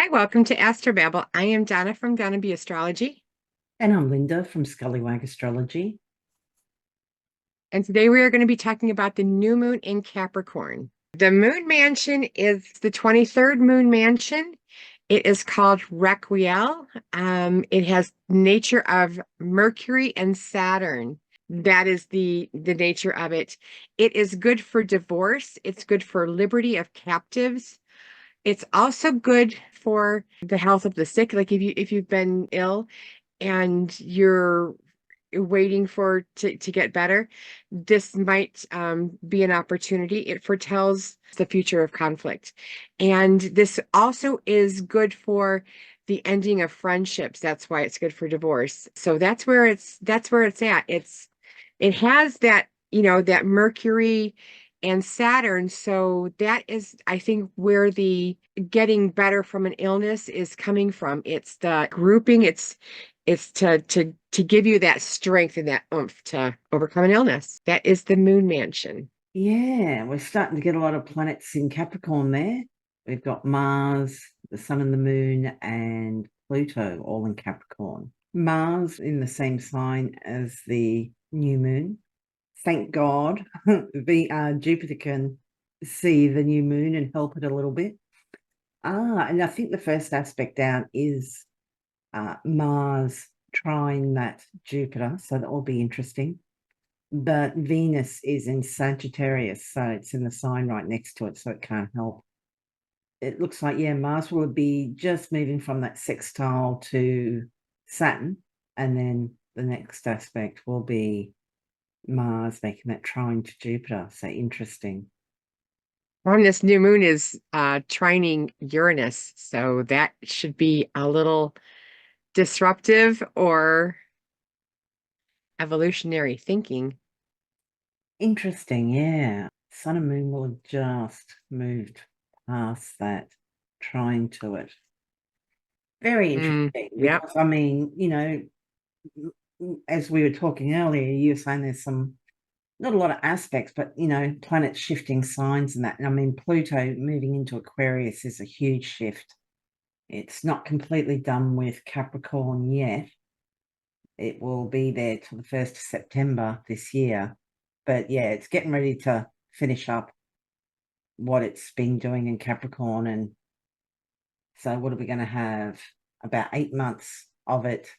Hi, welcome to Astrobabble. I am Donna from Donna Be Astrology, And I'm Linda from Scullywag Astrology. and today we are going to be talking about the new moon in Capricorn. The moon mansion is the 23rd moon mansion. It is called Requiel. It has nature of Mercury and Saturn. That is the nature of it. It is good for divorce. It's good for liberty of captives. It's also good for the health of the sick. Like if you've been ill and you're waiting for to get better, this might be an opportunity. It foretells the future of conflict. And this also is good for the ending of friendships. That's why it's good for divorce. So that's where it's at. It has that, that Mercury and Saturn. So that is, I think, where the getting better from an illness is coming from. It's the grouping, it's to give you that strength and that oomph to overcome an illness. That is the moon mansion. Yeah, we're starting to get a lot of planets in Capricorn there. We've got Mars, the Sun and the Moon, and Pluto all in Capricorn. Mars in the same sign as the new moon. Thank God Jupiter can see the new moon and help it a little bit. And I think the first aspect down is Mars trine that Jupiter, so that will be interesting. But Venus is in Sagittarius, so it's in the sign right next to it, so it can't help. It looks like, yeah, Mars will be just moving from that sextile to Saturn, and then the next aspect will be Mars making that trine to Jupiter. So interesting. And this new moon is trining Uranus, so that should be a little disruptive or evolutionary thinking. Interesting, yeah. Sun and Moon will have just moved past that trine to it. Very interesting Yep. because, I mean, as we were talking earlier, you were saying there's not a lot of aspects, but planets shifting signs and that. And I mean, Pluto moving into Aquarius is a huge shift. It's not completely done with Capricorn yet. It will be there till the 1st of September this year. But yeah, it's getting ready to finish up what it's been doing in Capricorn. And so what are we going to have? About 8 months of it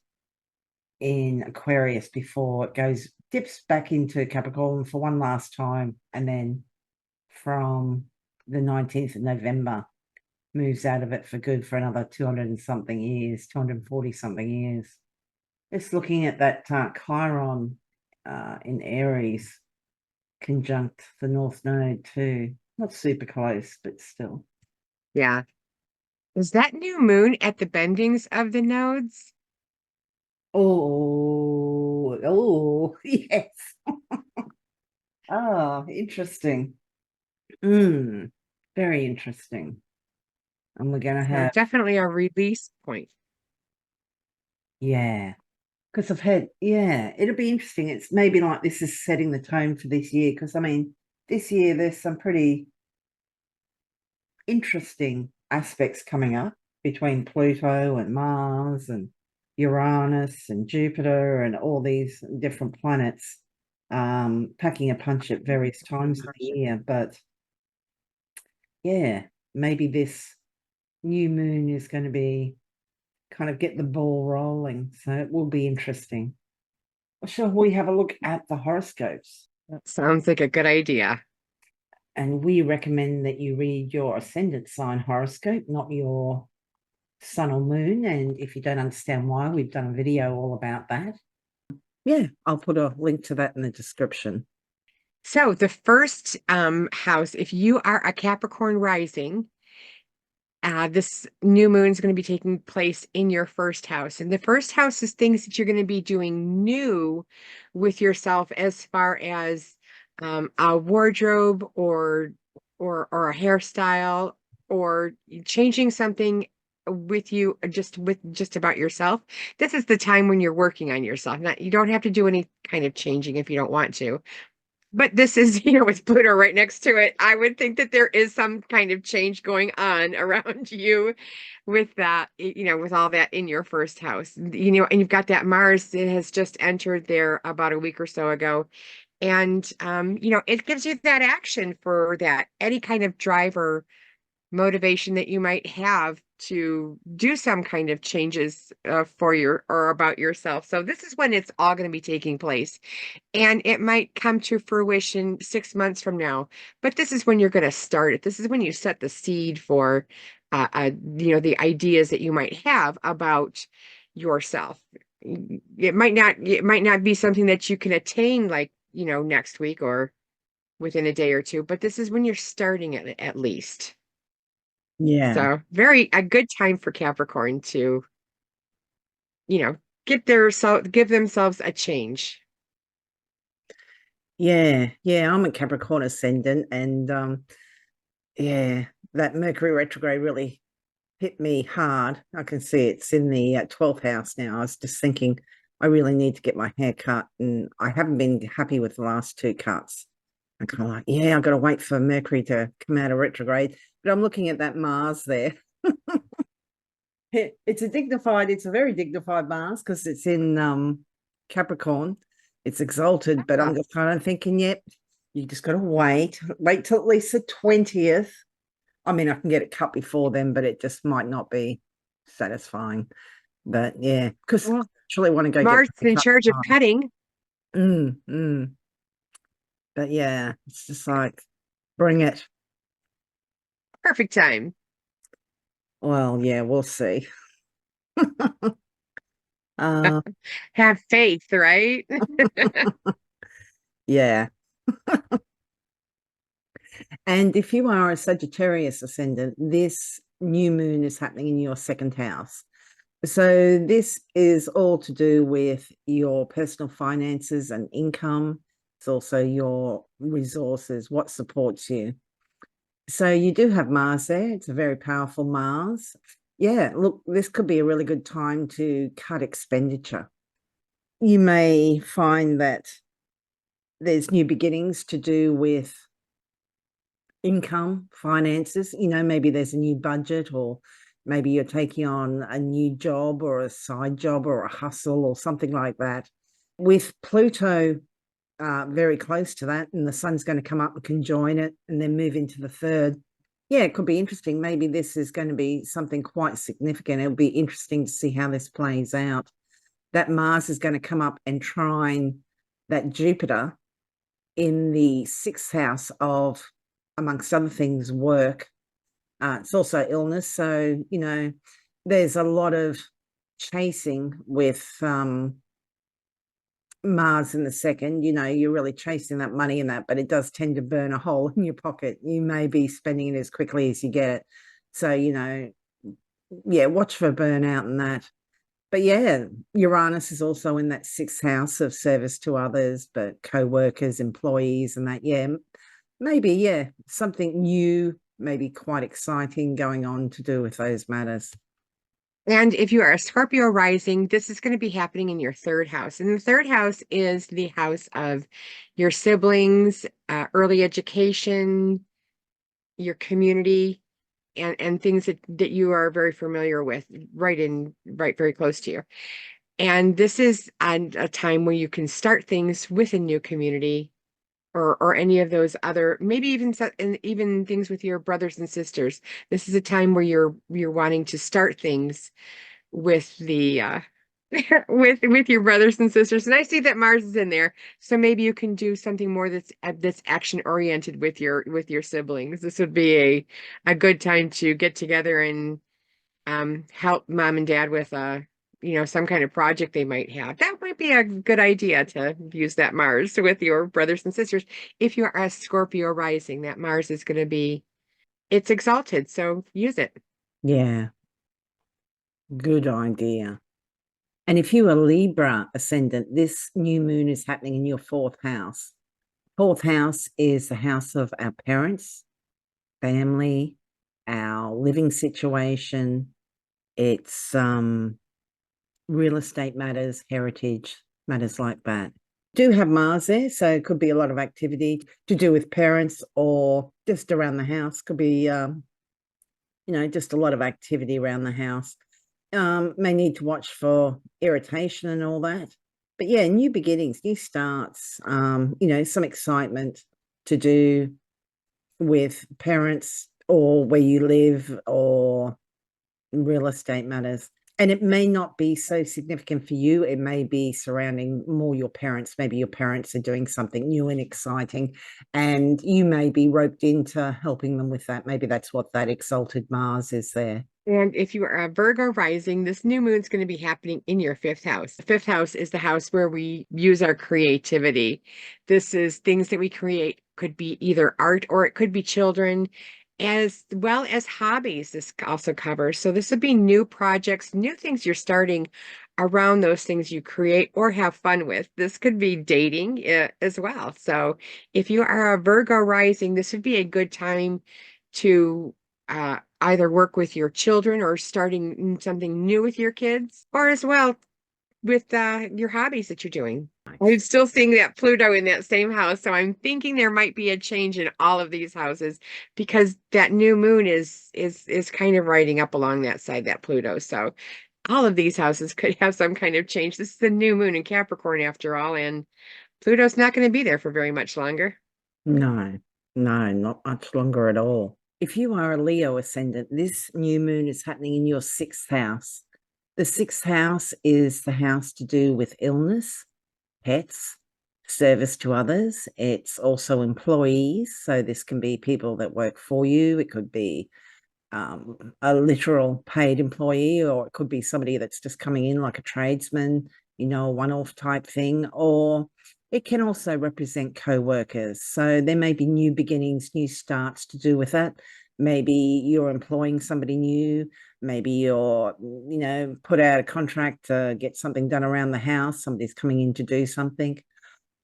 in Aquarius before it dips back into Capricorn for one last time, and then from the 19th of November moves out of it for good for another 200 and something years, 240 something years. Just looking at that Chiron in Aries conjunct the North Node too. Not super close, but still. Yeah. Is that new moon at the bendings of the nodes? Yes. Oh, interesting. Very interesting. And we're going to So have, definitely a release point. yeah, because yeah, it'll be interesting. It's maybe like this is setting the tone for this year. Because, I mean, this year there's some pretty interesting aspects coming up between Pluto and Mars and Uranus and Jupiter and all these different planets packing a punch at various times of the year. But yeah, maybe this new moon is going to be kind of get the ball rolling. So it will be interesting. Shall we have a look at the horoscopes? That sounds like a good idea. And we recommend that you read your ascendant sign horoscope, not your sun or moon. And if you don't understand why, we've done a video all about that. Yeah, I'll put a link to that in the description. So the first house, if you are a Capricorn rising, this new moon is going to be taking place in your first house. And the first house is things that you're going to be doing new with yourself as far as a wardrobe or a hairstyle or changing something with you just about yourself. This is the time when you're working on yourself. Not, you don't have to do any kind of changing if you don't want to. But this is, with Pluto right next to it, I would think that there is some kind of change going on around you with that, with all that in your first house, and you've got that Mars that has just entered there about a week or so ago. And, it gives you that action for that, any kind of drive or motivation that you might have to do some kind of changes for your or about yourself. So this is when it's all going to be taking place. And it might come to fruition 6 months from now, but this is when you're going to start it. This is when you set the seed for, the ideas that you might have about yourself. It might not be something that you can attain like, next week or within a day or two, but this is when you're starting it at least. Yeah. So a good time for Capricorn to, you know, give themselves a change. Yeah. Yeah. I'm a Capricorn ascendant, and yeah, that Mercury retrograde really hit me hard. I can see it's in the 12th house now. I was just thinking I really need to get my hair cut, and I haven't been happy with the last two cuts. I'm kind of like, yeah, I've got to wait for Mercury to come out of retrograde. But I'm looking at that Mars there. It's a very dignified Mars because it's in Capricorn. It's exalted, but Ah, I'm just kind of thinking, yep, you just got to wait till at least the 20th. I mean, I can get it cut before then, but it just might not be satisfying. But yeah, because I well, actually want to go get Mars my is in cut charge of done. cutting. Mm. But yeah, it's just like, bring it. Perfect time. Well, yeah, we'll see. Uh, Have faith, right? yeah. And if you are a Sagittarius ascendant, this new moon is happening in your second house. So this is all to do with your personal finances and income. It's also your resources, what supports you. So you do have Mars there. It's a very powerful Mars. Yeah, look, this could be a really good time to cut expenditure. You may find that there's new beginnings to do with income, finances. Maybe there's a new budget, or maybe you're taking on a new job or a side job or a hustle or something like that. With Pluto very close to that, and the sun's going to come up and conjoin it and then move into the third. Yeah, it could be interesting. Maybe this is going to be something quite significant. It'll be interesting to see how this plays out. That Mars is going to come up and trine that Jupiter in the sixth house of, amongst other things, work. It's also illness. So, there's a lot of chasing with Mars in the second. You're really chasing that money and that, but it does tend to burn a hole in your pocket. You may be spending it as quickly as you get it. So, yeah, watch for burnout and that. But yeah, Uranus is also in that sixth house of service to others, but co-workers, employees, and that. Yeah, maybe, yeah, something new, maybe quite exciting going on to do with those matters. And if you are a Scorpio rising, this is going to be happening in your third house. And the third house is the house of your siblings, early education, your community, and things that you are very familiar with, right very close to you. And this is a time where you can start things with a new community or any of those other, maybe and even things with your brothers and sisters. This is a time where you're wanting to start things with the with your brothers and sisters. And I see that Mars is in there, so maybe you can do something more that's action oriented with your siblings. This would be a good time to get together and help mom and dad with some kind of project they might have. That might be a good idea to use that Mars with your brothers and sisters. If you're a Scorpio rising, that Mars is going to be, it's exalted, so use it. Yeah, good idea. And if you are Libra ascendant, this new moon is happening in your fourth house. Fourth house is the house of our parents, family, our living situation. It's real estate matters, heritage, matters like that. Do have Mars there, so it could be a lot of activity to do with parents or just around the house. Could be, just a lot of activity around the house. May need to watch for irritation and all that. But yeah, new beginnings, new starts, some excitement to do with parents or where you live or real estate matters. And it may not be so significant for you. It may be surrounding more your parents. Maybe your parents are doing something new and exciting, and you may be roped into helping them with that. Maybe that's what that exalted Mars is there. And if you are a Virgo rising, this new moon is going to be happening in your fifth house. The fifth house is the house where we use our creativity. This is things that we create, could be either art or it could be children, as well as hobbies. This also covers. So this would be new projects, new things you're starting around those things you create or have fun with. This could be dating as well. So if you are a Virgo rising, this would be a good time to either work with your children or starting something new with your kids, or as well with your hobbies that you're doing. I'm still seeing that Pluto in that same house, so I'm thinking there might be a change in all of these houses because that new moon is kind of riding up along that side, that Pluto. So all of these houses could have some kind of change. This is the new moon in Capricorn after all, and Pluto's not going to be there for very much longer. No, no, not much longer at all. If you are a Leo ascendant, this new moon is happening in your sixth house. The sixth house is the house to do with illness, pets, service to others. It's also employees. So this can be people that work for you. It could be a literal paid employee, or it could be somebody that's just coming in like a tradesman, a one-off type thing, or it can also represent co-workers. So there may be new beginnings, new starts to do with that. Maybe you're employing somebody new. Maybe you're, put out a contract to get something done around the house. Somebody's coming in to do something.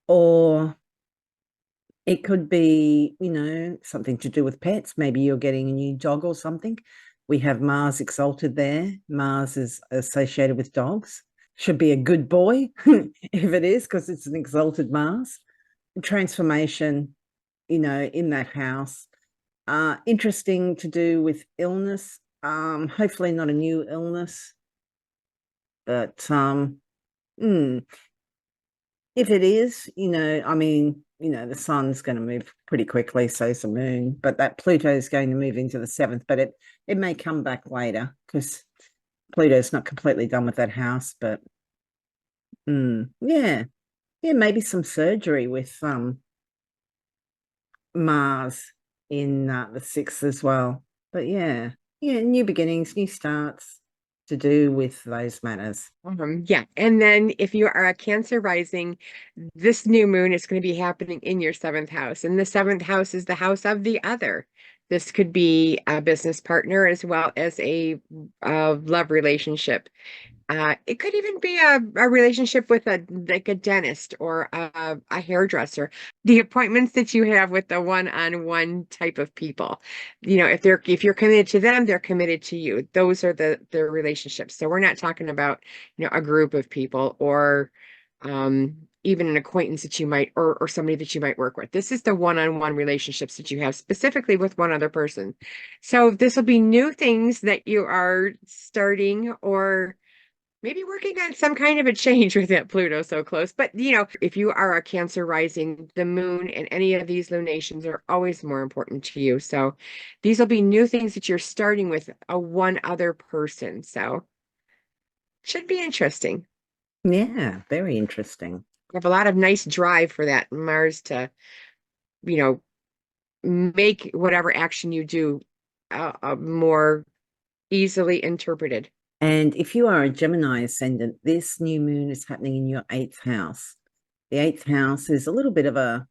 Or it could be, something to do with pets. Maybe you're getting a new dog or something. We have Mars exalted there. Mars is associated with dogs. Should be a good boy if it is, because it's an exalted Mars. Transformation, in that house. Interesting to do with illness. Hopefully not a new illness, but if it is, the sun's going to move pretty quickly, so is the moon, but that Pluto is going to move into the seventh, but it may come back later because Pluto's not completely done with that house. But yeah, maybe some surgery with Mars in the sixth as well. But yeah, new beginnings, new starts to do with those matters. Yeah. And then if you are a Cancer rising, this new moon is going to be happening in your seventh house. And the seventh house is the house of the other. This could be a business partner as well as a love relationship. It could even be a relationship with a dentist or a hairdresser. The appointments that you have with the one-on-one type of people, if you're committed to them, they're committed to you. Those are the relationships. So we're not talking about, a group of people or even an acquaintance that you might or somebody that you might work with. This is the one-on-one relationships that you have specifically with one other person. So this will be new things that you are starting or maybe working on some kind of a change with that Pluto so close. But, if you are a Cancer rising, the moon and any of these lunations are always more important to you. So these will be new things that you're starting with a one other person. So should be interesting. Yeah, very interesting. You have a lot of nice drive for that Mars to, you know, make whatever action you do more easily interpreted. And if you are a Gemini ascendant, this new moon is happening in your eighth house. The eighth house is a little bit of a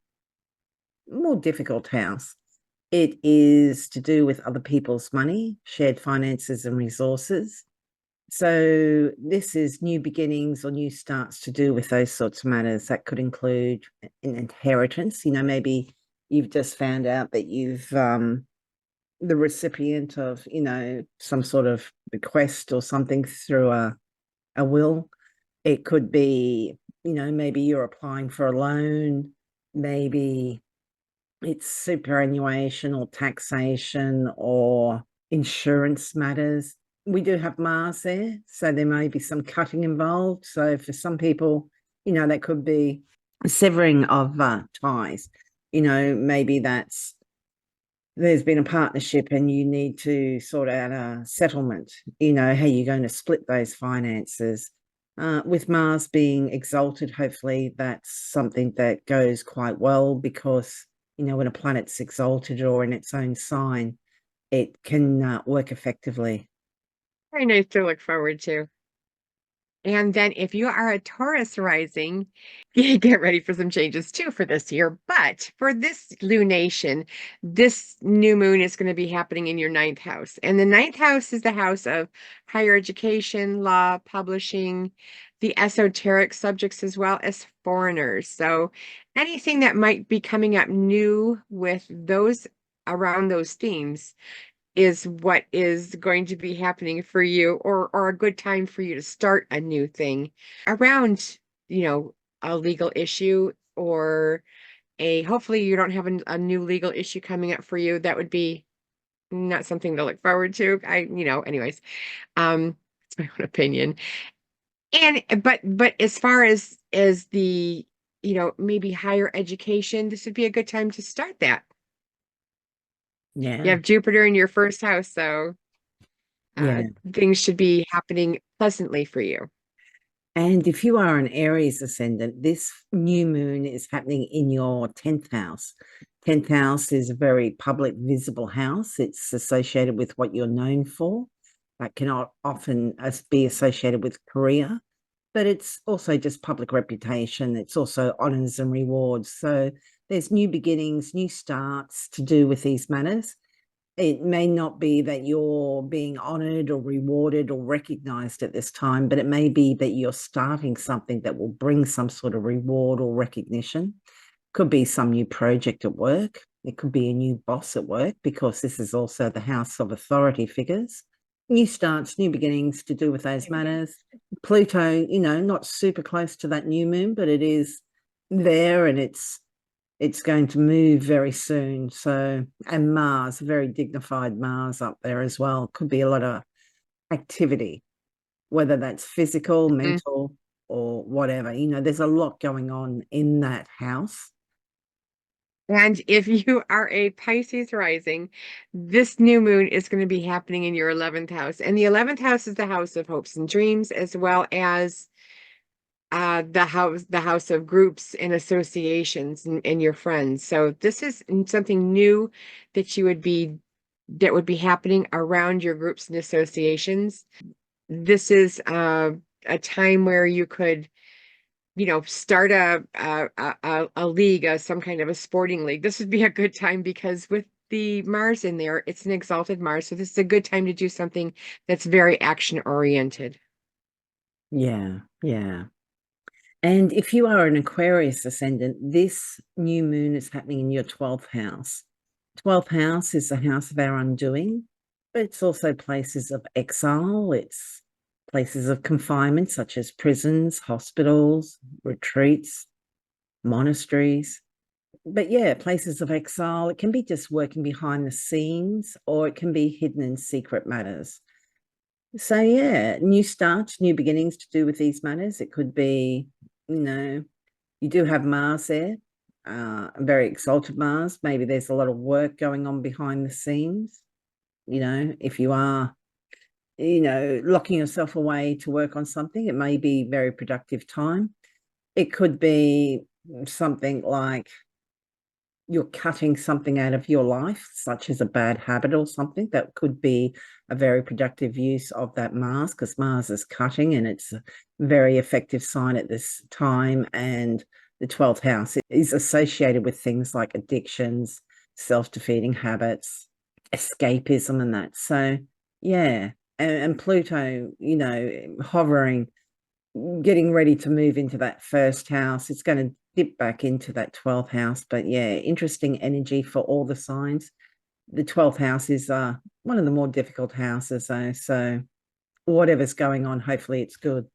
more difficult house. It is to do with other people's money, shared finances, and resources. So this is new beginnings or new starts to do with those sorts of matters. That could include an inheritance. Maybe you've just found out that you've the recipient of, some sort of bequest or something through a will. It could be, maybe you're applying for a loan, maybe it's superannuation or taxation or insurance matters. We do have Mars there, so there may be some cutting involved. So for some people, that could be a severing of ties. Maybe there's been a partnership and you need to sort out a settlement, how you're going to split those finances. With Mars being exalted, hopefully that's something that goes quite well, because when a planet's exalted or in its own sign, it can work effectively. Very nice to look forward to. And then if you are a Taurus rising, get ready for some changes too for this year. But for this lunation, this new moon is going to be happening in your ninth house. And the ninth house is the house of higher education, law, publishing, the esoteric subjects, as well as foreigners. So anything that might be coming up new with those around those themes is what is going to be happening for you, or a good time for you to start a new thing around, a legal issue, or hopefully you don't have a new legal issue coming up for you. That would be not something to look forward to. Anyways, it's my own opinion. And but as far as the, maybe higher education, this would be a good time to start that. You Yeah. have Jupiter in your first house, so Yeah. things should be happening pleasantly for you. And if you are an Aries ascendant, this new moon is happening in your 10th house. 10th house is a very public, visible house. It's associated with what you're known for. That cannot often be associated with career, but it's also just public reputation. It's also honors and rewards. So there's new beginnings, new starts to do with these matters. It may not be that you're being honored or rewarded or recognized at this time, but it may be that you're starting something that will bring some sort of reward or recognition. Could be some new project at work. It could be a new boss at work, because this is also the house of authority figures. New starts, new beginnings to do with those matters. Pluto, not super close to that new moon, but it is there, and it's going to move very soon. So, and Mars, very dignified Mars up there as well. Could be a lot of activity, whether that's physical, mental, or whatever. There's a lot going on in that house. And if you are a Pisces rising, this new moon is going to be happening in your 11th house. And the 11th house is the house of hopes and dreams, as well as the house of groups and associations and your friends. So this is something new that would be happening around your groups and associations. This is a time where you could, start a league, some kind of a sporting league. This would be a good time, because with the Mars in there, it's an exalted Mars. So this is a good time to do something that's very action oriented. Yeah, yeah. And if you are an Aquarius ascendant, this new moon is happening in your 12th house. 12th house is the house of our undoing, but it's also places of exile. It's places of confinement, such as prisons, hospitals, retreats, monasteries. But yeah, places of exile. It can be just working behind the scenes, or it can be hidden in secret matters. So yeah, new starts, new beginnings to do with these matters. It could be, you do have Mars there, a very exalted Mars. Maybe there's a lot of work going on behind the scenes. If you are, locking yourself away to work on something, it may be very productive time. It could be something like you're cutting something out of your life, such as a bad habit or something. That could be a very productive use of that Mars, because Mars is cutting, and it's a very effective sign at this time. And the 12th house is associated with things like addictions, self-defeating habits, escapism, and that. So yeah, and Pluto, hovering, getting ready to move into that first house. It's going to dip back into that 12th house. But yeah, interesting energy for all the signs. The 12th house is one of the more difficult houses, though. So whatever's going on, hopefully it's good.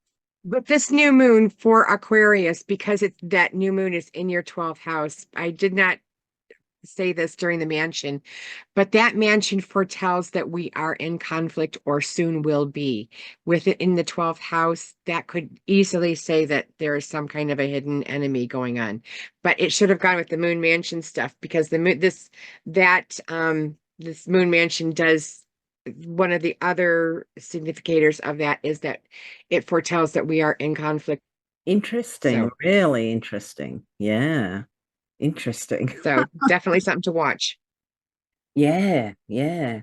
But this new moon for Aquarius, because it's that new moon is in your 12th house. I did not say this during the mansion, but that mansion foretells that we are in conflict or soon will be. With it in the 12th house, that could easily say that there is some kind of a hidden enemy going on. But it should have gone with the moon mansion stuff because the moon this moon mansion does one of the other significators of that is that it foretells that we are in conflict. Interesting, So really interesting. Yeah, interesting. so definitely something to watch. Yeah, yeah.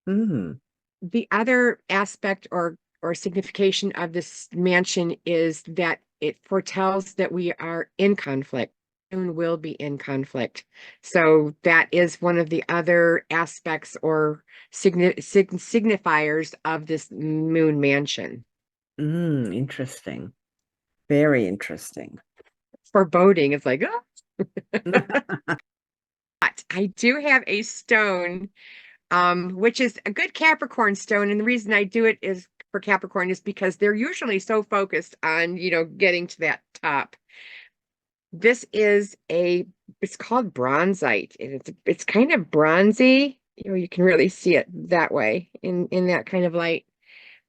Hmm. The other aspect or signification of this mansion is that it foretells that we are in conflict and will be in conflict. So that is one of the other aspects or signifiers of this moon mansion. Interesting. Very interesting. Foreboding is like, oh. But I do have a stone which is a good Capricorn stone. And the reason I do it is for Capricorn is because they're usually so focused on, getting to that top. This is it's called Bronzite. And it's kind of bronzy. You can really see it that way in that kind of light.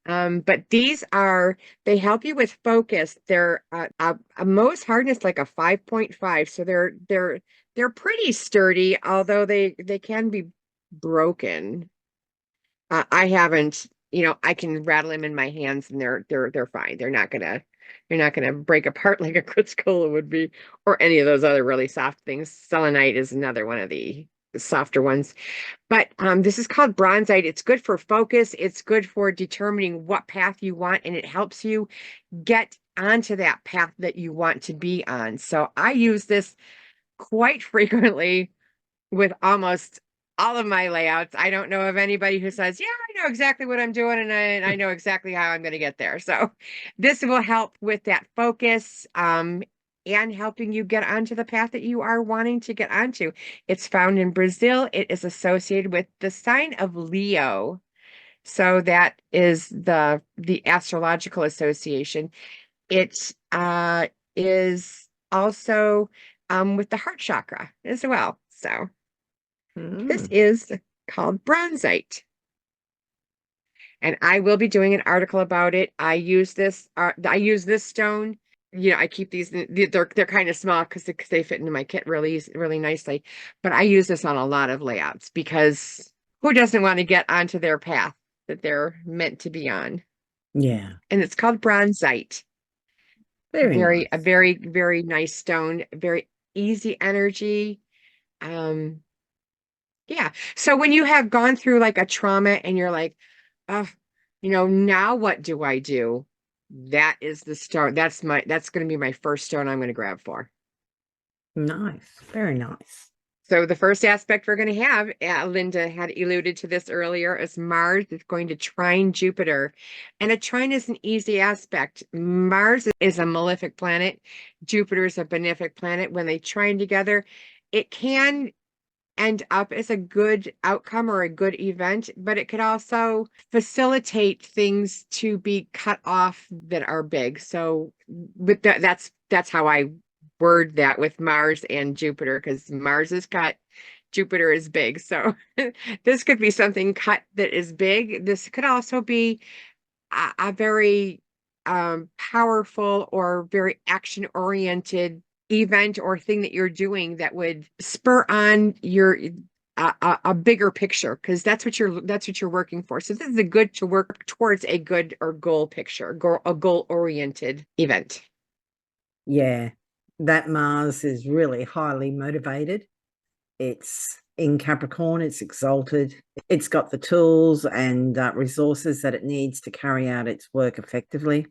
But they help you with focus. They're a Mohs hardness like a 5.5. So they're pretty sturdy, although they can be broken. I haven't, I can rattle them in my hands and they're fine. They're not gonna break apart like a Criscola would be, or any of those other really soft things. Selenite is another one of the softer ones. But this is called Bronzite. It's good for focus. It's good for determining what path you want, and it helps you get onto that path that you want to be on. So I use this quite frequently with almost all of my layouts. I don't know of anybody who says, yeah, I know exactly what I'm doing and I know exactly how I'm going to get there. So this will help with that focus and helping you get onto the path that you are wanting to get onto. It's found in Brazil. It is associated with the sign of Leo. So that is the astrological association. It is also with the heart chakra as well. So this Mm. is called Bronzite. And I will be doing an article about it. I use this stone. I keep these, they're kind of small because they fit into my kit really nicely. But I use this on a lot of layouts because who doesn't want to get onto their path that they're meant to be on? Yeah, And it's called Bronzite. very A nice. very, very nice stone, very easy energy. Um, Yeah. So when you have gone through like a trauma and you're like, oh, now what do I do? That is the start. That's going to be my first stone I'm going to grab for. Nice, very nice. So the first aspect we're going to have, Linda had alluded to this earlier, is Mars is going to trine Jupiter. And a trine is an easy aspect. Mars is a malefic planet. Jupiter is a benefic planet. When they trine together, it can end up as a good outcome or a good event, but it could also facilitate things to be cut off that are big. So with that's how I word that with Mars and Jupiter, because Mars is cut, Jupiter is big. So this could be something cut that is big. This could also be a very powerful or very action oriented event or thing that you're doing that would spur on your a bigger picture, because that's what you're working for. So this is a good to work towards a good or goal picture, a goal oriented event. Yeah, that Mars is really highly motivated. It's in Capricorn, it's exalted. It's got the tools and resources that it needs to carry out its work effectively.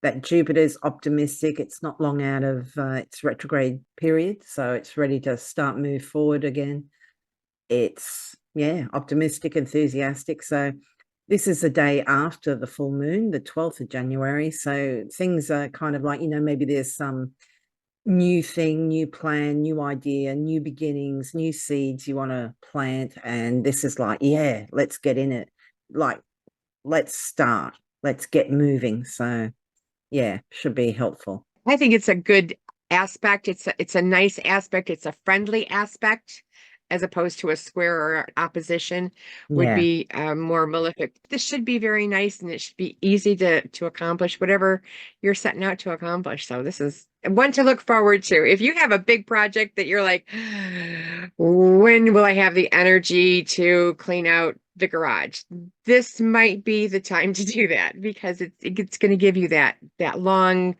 That Jupiter's optimistic. It's not long out of its retrograde period, so it's ready to move forward again. It's, yeah, optimistic, enthusiastic. So this is the day after the full moon, the 12th of January. So things are kind of like, maybe there's some new thing, new plan, new idea, new beginnings, new seeds you want to plant. And this is like, yeah, let's get in it. Like, let's start, let's get moving. So Yeah, should be helpful. I think it's a good aspect. It's a nice aspect. It's a friendly aspect, as opposed to a square or opposition would Yeah. be more malefic. This should be very nice, and it should be easy to accomplish whatever you're setting out to accomplish. So this is one to look forward to. If you have a big project that you're like, when will I have the energy to clean out the garage? This might be the time to do that, because it's going to give you that long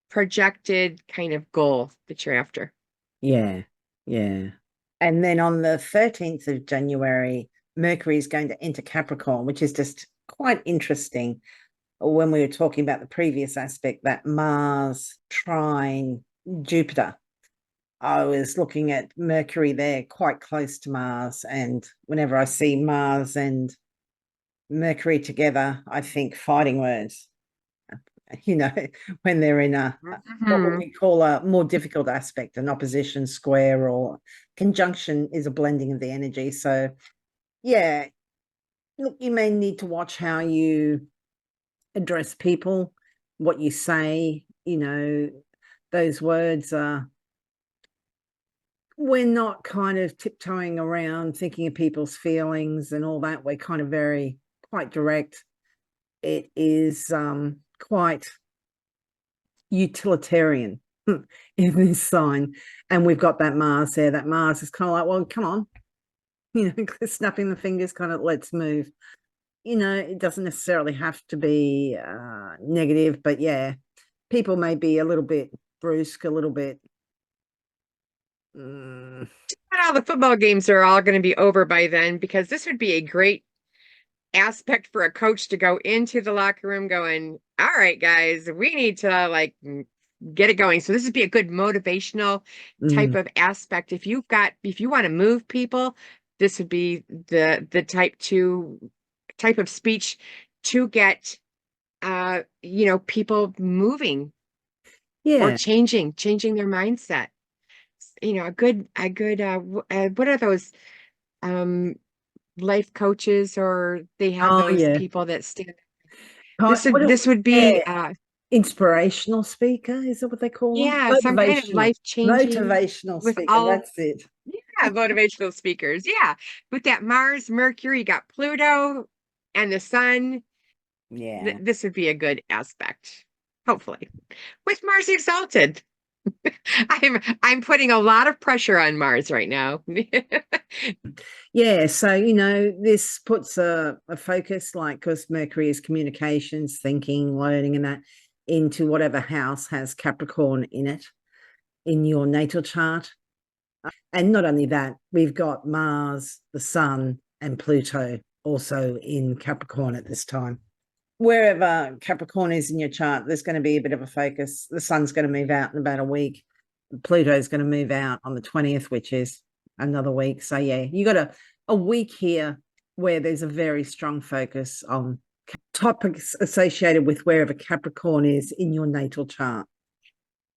projected kind of goal that you're after. Yeah. Yeah. And then on the 13th of January, Mercury is going to enter Capricorn, which is just quite interesting. When we were talking about the previous aspect, that Mars trine Jupiter, I was looking at Mercury there quite close to Mars. And whenever I see Mars and Mercury together, I think fighting words, you know, when they're in what would we call a more difficult aspect, an opposition, square, or conjunction is a blending of the energy. So, yeah, look, you may need to watch how you address people, what you say, those words are, we're not kind of tiptoeing around thinking of people's feelings and all that. We're kind of quite direct. It is quite utilitarian in this sign. And we've got that Mars there. That Mars is kind of like, well, come on, snapping the fingers, kind of let's move. It doesn't necessarily have to be negative, but yeah, people may be a little bit brusque, a little bit. And all the football games are all going to be over by then, because this would be a great aspect for a coach to go into the locker room going, all right, guys, we need to like get it going. So this would be a good motivational type of aspect. If you want to move people, this would be the type of speech to get people moving or Yeah. changing their mindset. A good what are those life coaches, or they have Oh, those yeah. people that stand. What This would be yeah, inspirational speaker, is that what they call them? yeah, some kind of Motivational. life changing Motivational with speaker, all, that's it. yeah, motivational speakers. Yeah. With that Mars, Mercury, you got Pluto and the sun. Yeah. This would be a good aspect, hopefully. With Mars exalted. I'm putting a lot of pressure on Mars right now. Yeah, so this puts a focus, like, because Mercury is communications, thinking, learning, and that, into whatever house has Capricorn in it in your natal chart. And not only that, we've got Mars, the Sun, and Pluto also in Capricorn at this time. Wherever Capricorn is in your chart, there's going to be a bit of a focus. The Sun's going to move out in about a week. Pluto is going to move out on the 20th, which is another week. So yeah, you got a week here where there's a very strong focus on topics associated with wherever Capricorn is in your natal chart.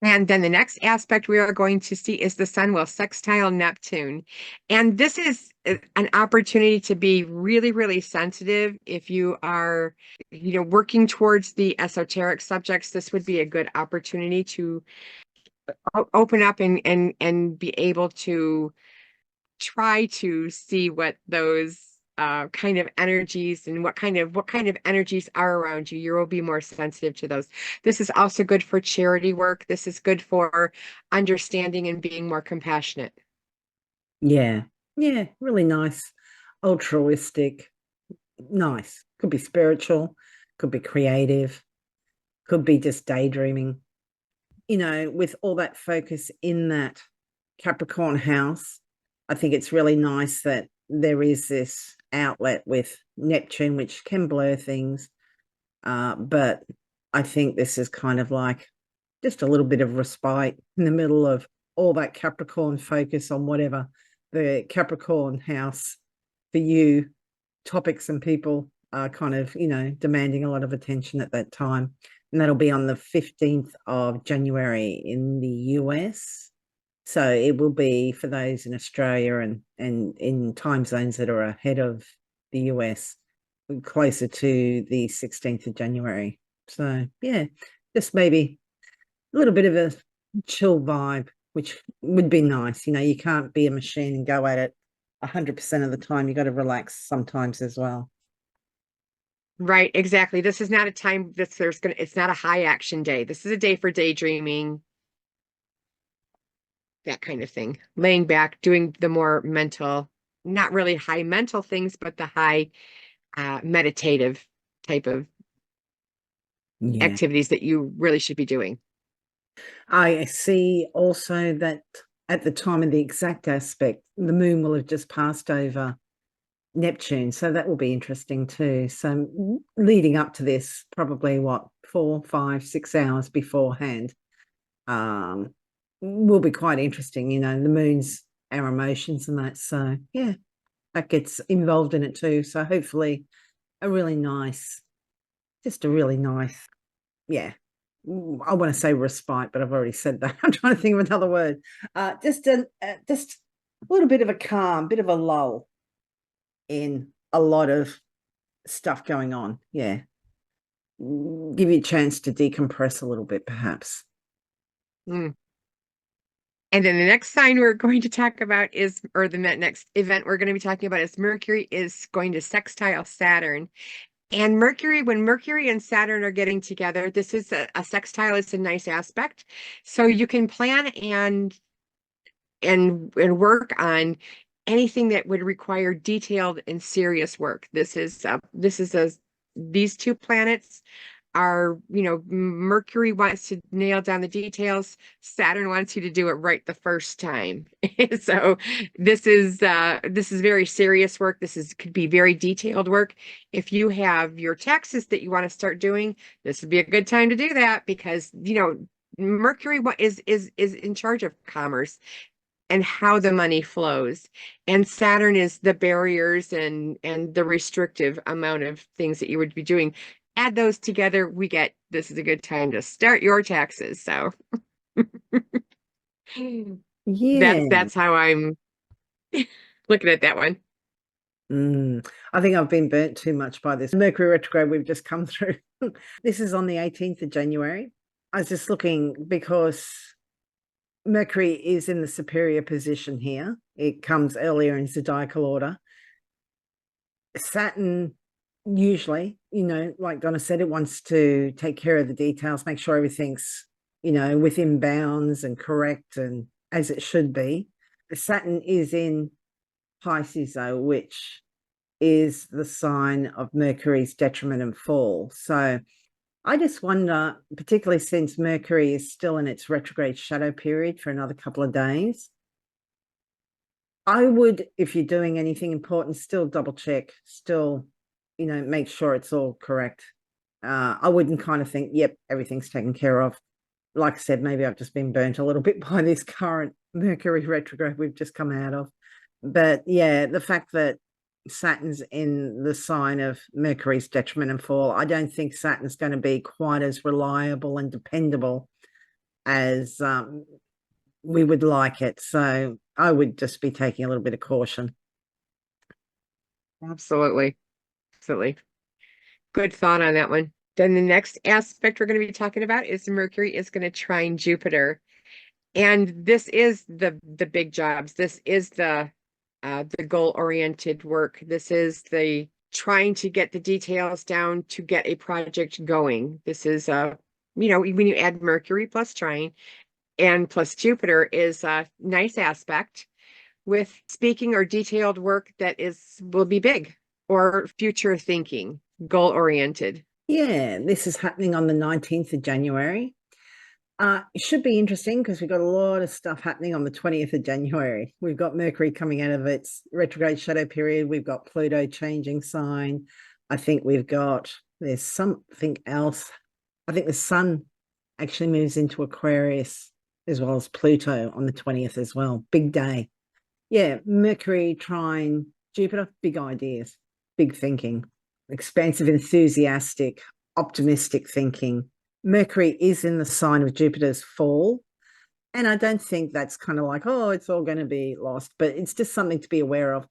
And then the next aspect we are going to see is the sun will sextile Neptune. And this is an opportunity to be really, really sensitive. If you are, working towards the esoteric subjects, this would be a good opportunity to open up and be able to try to see what those kind of energies and what kind of energies are around you. You will be more sensitive to those. This is also good for charity work. This is good for understanding and being more compassionate. Yeah. Yeah. Really nice. Altruistic. Nice. Could be spiritual. Could be creative. Could be just daydreaming. With all that focus in that Capricorn house, I think it's really nice that there is this outlet with Neptune, which can blur things. But I think this is kind of like just a little bit of respite in the middle of all that Capricorn focus on whatever the Capricorn house for you, topics and people are kind of, demanding a lot of attention at that time. And that'll be on the 15th of January in the US. So it will be for those in Australia and in time zones that are ahead of the US, closer to the 16th of January. So yeah, just maybe a little bit of a chill vibe, which would be nice. You know, you can't be a machine and go at it 100% of the time. You got to relax sometimes as well. Right, exactly. This is not a time that it's not a high action day. This is a day for daydreaming, that kind of thing. Laying back, doing the more mental, not really high mental things, but the high meditative type of Yeah. activities that you really should be doing. I see also that at the time of the exact aspect, the moon will have just passed over Neptune. So that will be interesting too. So leading up to this, probably what, 4, 5, 6 hours beforehand, will be quite interesting. You know, the moon's our emotions and that. So yeah, that gets involved in it too. So hopefully a really nice, just a really nice, yeah. I want to say respite, but I've already said that. I'm trying to think of another word. Just a little bit of a calm, bit of a lull in a lot of stuff going on. Yeah, give you a chance to decompress a little bit, perhaps. Mm. And then the next sign we're going to talk about is, or the next event we're going to be talking about is Mercury is going to sextile Saturn. And Mercury, when Mercury and Saturn are getting together, this is a sextile, it's a nice aspect. So you can plan and work on anything that would require detailed and serious work. These two planets are, Mercury wants to nail down the details. Saturn wants you to do it right the first time. So this is very serious work. Could be very detailed work. If you have your taxes that you want to start doing, this would be a good time to do that because, Mercury is in charge of commerce and how the money flows. And Saturn is the barriers and the restrictive amount of things that you would be doing. Add those together, this is a good time to start your taxes. So Yeah. that's how I'm looking at that one. I think I've been burnt too much by this Mercury retrograde we've just come through. This is on the 18th of January. I was just looking because Mercury is in the superior position here. It comes earlier in zodiacal order. Saturn usually, like Donna said, it wants to take care of the details, make sure everything's, within bounds and correct and as it should be. Saturn is in Pisces, though, which is the sign of Mercury's detriment and fall. So I just wonder, particularly since Mercury is still in its retrograde shadow period for another couple of days, I would, if you're doing anything important, still double check, still, make sure it's all correct. I wouldn't kind of think, yep, everything's taken care of. Like I said, maybe I've just been burnt a little bit by this current Mercury retrograde we've just come out of. But yeah, the fact that Saturn's in the sign of Mercury's detriment and fall, I don't think Saturn's going to be quite as reliable and dependable as we would like it. So I would just be taking a little bit of caution. Absolutely. Absolutely. Good thought on that one. Then the next aspect we're going to be talking about is Mercury is going to trine Jupiter. And this is the big jobs. This is the goal-oriented work. This is the trying to get the details down to get a project going. This is when you add Mercury plus trine and plus Jupiter is a nice aspect with speaking or detailed work that will be big or future thinking, goal-oriented. Yeah, this is happening on the 19th of January. It should be interesting because we've got a lot of stuff happening on the 20th of January. We've got Mercury coming out of its retrograde shadow period. We've got Pluto changing sign. I think there's something else. I think the sun actually moves into Aquarius as well as Pluto on the 20th as well. Big day. Yeah, Mercury trine Jupiter, big ideas, big thinking, expansive, enthusiastic, optimistic thinking. Mercury is in the sign of Jupiter's fall. And I don't think that's kind of like, oh, it's all going to be lost, but it's just something to be aware of.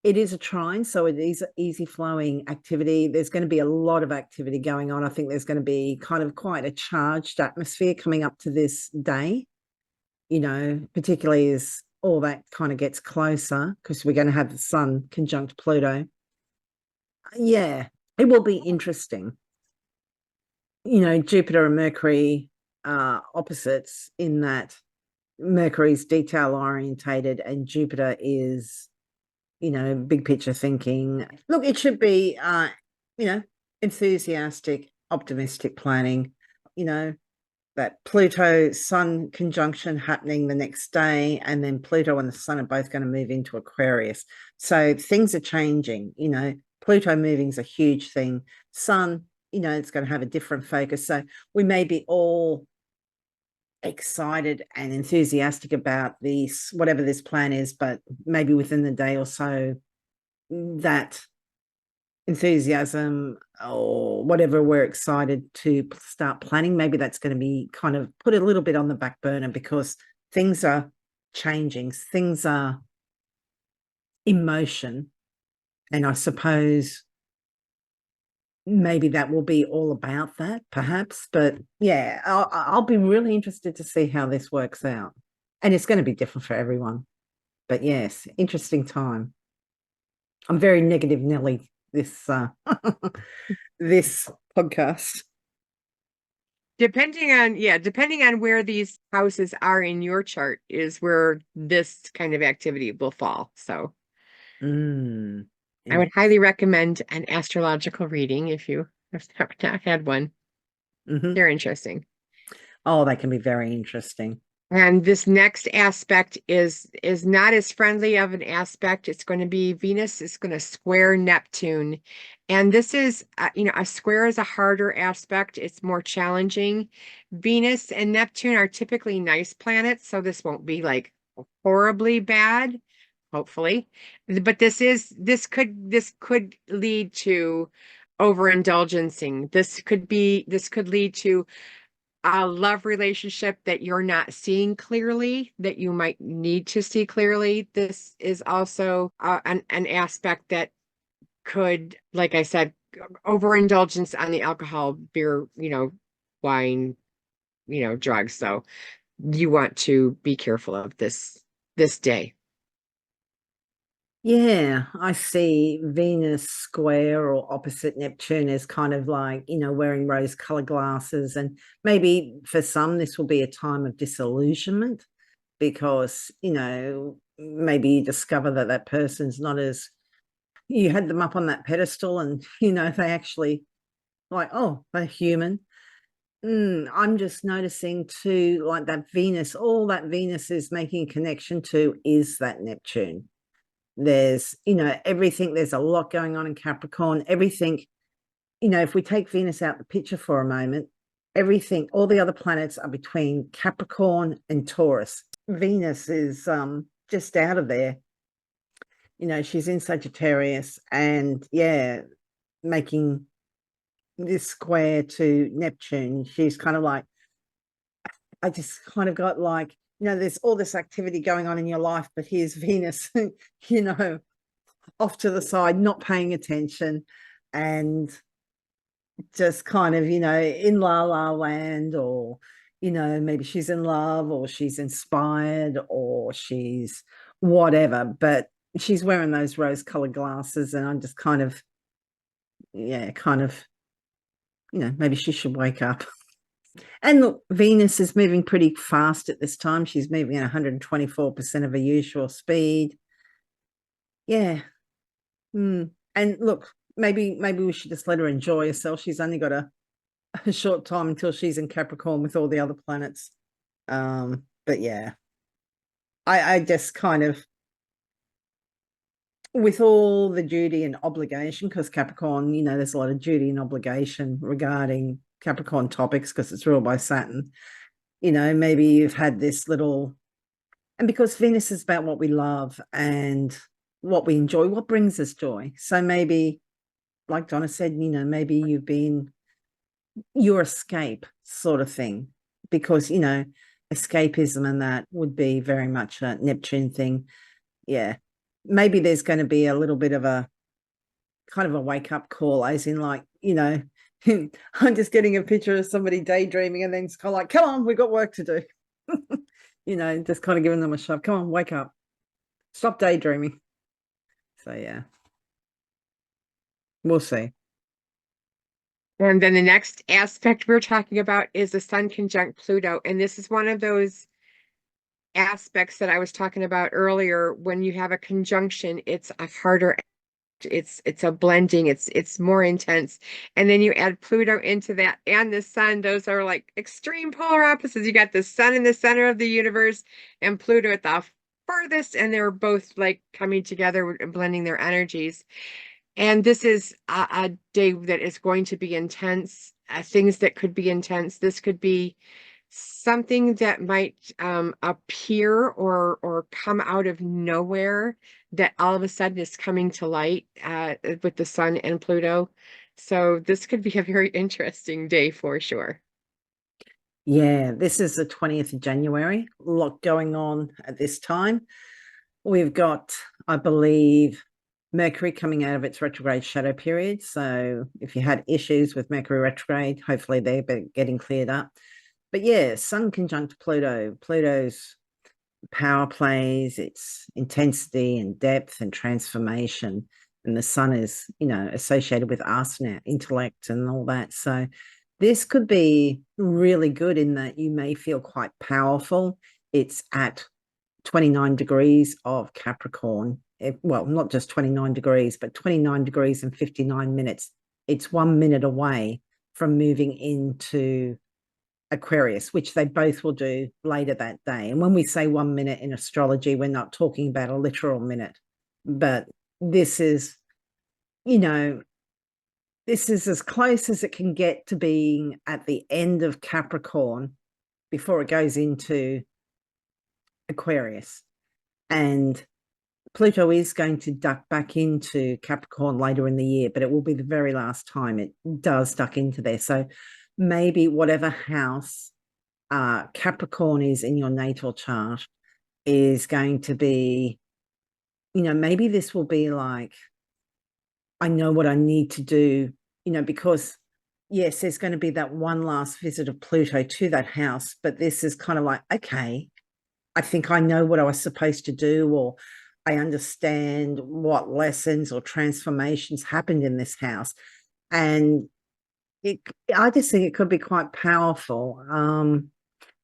It is a trine, so it is easy flowing activity. There's going to be a lot of activity going on. I think there's going to be kind of quite a charged atmosphere coming up to this day, particularly as all that kind of gets closer, because we're going to have the sun conjunct Pluto. Yeah, it will be interesting. Jupiter and Mercury are opposites in that Mercury's detail orientated and Jupiter is big picture thinking. Look, it should be, enthusiastic, optimistic planning, that Pluto Sun conjunction happening the next day, and then Pluto and the Sun are both going to move into Aquarius. So things are changing, Pluto moving is a huge thing. Sun, it's going to have a different focus. So we may be all excited and enthusiastic about this, whatever this plan is, but maybe within the day or so, that enthusiasm or whatever we're excited to start planning, maybe that's going to be kind of put a little bit on the back burner because things are changing, things are in motion. And I suppose maybe that will be all about that, perhaps. But yeah, I'll be really interested to see how this works out. And it's going to be different for everyone. But yes, interesting time. I'm very negative Nelly this this podcast. Depending on where these houses are in your chart is where this kind of activity will fall. So I would highly recommend an astrological reading if you have not had one. They're interesting. Oh, they can be very interesting. And this next aspect is not as friendly of an aspect. It's going to be Venus is going to square Neptune. And this is, a square is a harder aspect. It's more challenging. Venus and Neptune are typically nice planets, so this won't be like horribly bad, hopefully. But this could lead to overindulgencing. This could lead to a love relationship that you're not seeing clearly, that you might need to see clearly. This is also an aspect that could, like I said, overindulgence on the alcohol, beer, wine, drugs. So you want to be careful of this day. Yeah, I see Venus square or opposite Neptune as kind of like, wearing rose-colored glasses. And maybe for some, this will be a time of disillusionment because, maybe you discover that that person's not as, you had them up on that pedestal and, they actually like, oh, they're human. I'm just noticing too, like that Venus, all that Venus is making a connection to is that Neptune. There's, everything, there's a lot going on in Capricorn. Everything, if we take Venus out the picture for a moment, everything, all the other planets are between Capricorn and Taurus. Venus is just out of there. She's in Sagittarius and yeah, making this square to Neptune. She's kind of like, I just kind of got like, there's all this activity going on in your life, but here's Venus, off to the side, not paying attention and just kind of, in la la land, or, maybe she's in love or she's inspired or she's whatever, but she's wearing those rose-colored glasses and I'm just kind of, maybe she should wake up. And look, Venus is moving pretty fast at this time. She's moving at 124% of her usual speed. Yeah. And look, maybe we should just let her enjoy herself. She's only got a short time until she's in Capricorn with all the other planets. But yeah, I just kind of, with all the duty and obligation, because Capricorn, there's a lot of duty and obligation regarding Capricorn topics because it's ruled by Saturn. Maybe you've had this little, and because Venus is about what we love and what we enjoy, what brings us joy. So maybe, like Donna said, maybe you've been your escape sort of thing, because, escapism and that would be very much a Neptune thing. Yeah. maybe there's going to be a little bit of a kind of a wake up call, as in, like, I'm just getting a picture of somebody daydreaming, and then it's kind of like, come on, we've got work to do. Just kind of giving them a shove. Come on, wake up. Stop daydreaming. So yeah, we'll see. And then the next aspect we're talking about is the Sun conjunct Pluto. And this is one of those aspects that I was talking about earlier. When you have a conjunction, it's a harder, it's a blending, it's more intense. And then you add Pluto into that and the Sun. Those are like extreme polar opposites. You got the Sun in the center of the universe and Pluto at the farthest, and they're both like coming together and blending their energies. And this is a day that is going to be intense, things that could be intense. This could be something that might appear or come out of nowhere that all of a sudden is coming to light with the Sun and Pluto. So this could be a very interesting day for sure. Yeah, this is the 20th of January. A lot going on at this time. We've got, I believe, Mercury coming out of its retrograde shadow period. So if you had issues with Mercury retrograde, hopefully they're getting cleared up. But yeah, Sun conjunct Pluto. Pluto's power plays, its intensity and depth and transformation. And the Sun is, associated with us now, intellect and all that. So this could be really good in that you may feel quite powerful. It's at 29 degrees of Capricorn. Well, not just 29 degrees, but 29 degrees and 59 minutes. It's 1 minute away from moving into Aquarius, which they both will do later that day. And when we say 1 minute in astrology, we're not talking about a literal minute, but this is, this is as close as it can get to being at the end of Capricorn before it goes into Aquarius. And Pluto is going to duck back into Capricorn later in the year, but it will be the very last time it does duck into there. So maybe whatever house Capricorn is in your natal chart is going to be, maybe this will be like, I know what I need to do, because yes, there's going to be that one last visit of Pluto to that house, but this is kind of like, okay, I think I know what I was supposed to do, or I understand what lessons or transformations happened in this house. And I just think it could be quite powerful.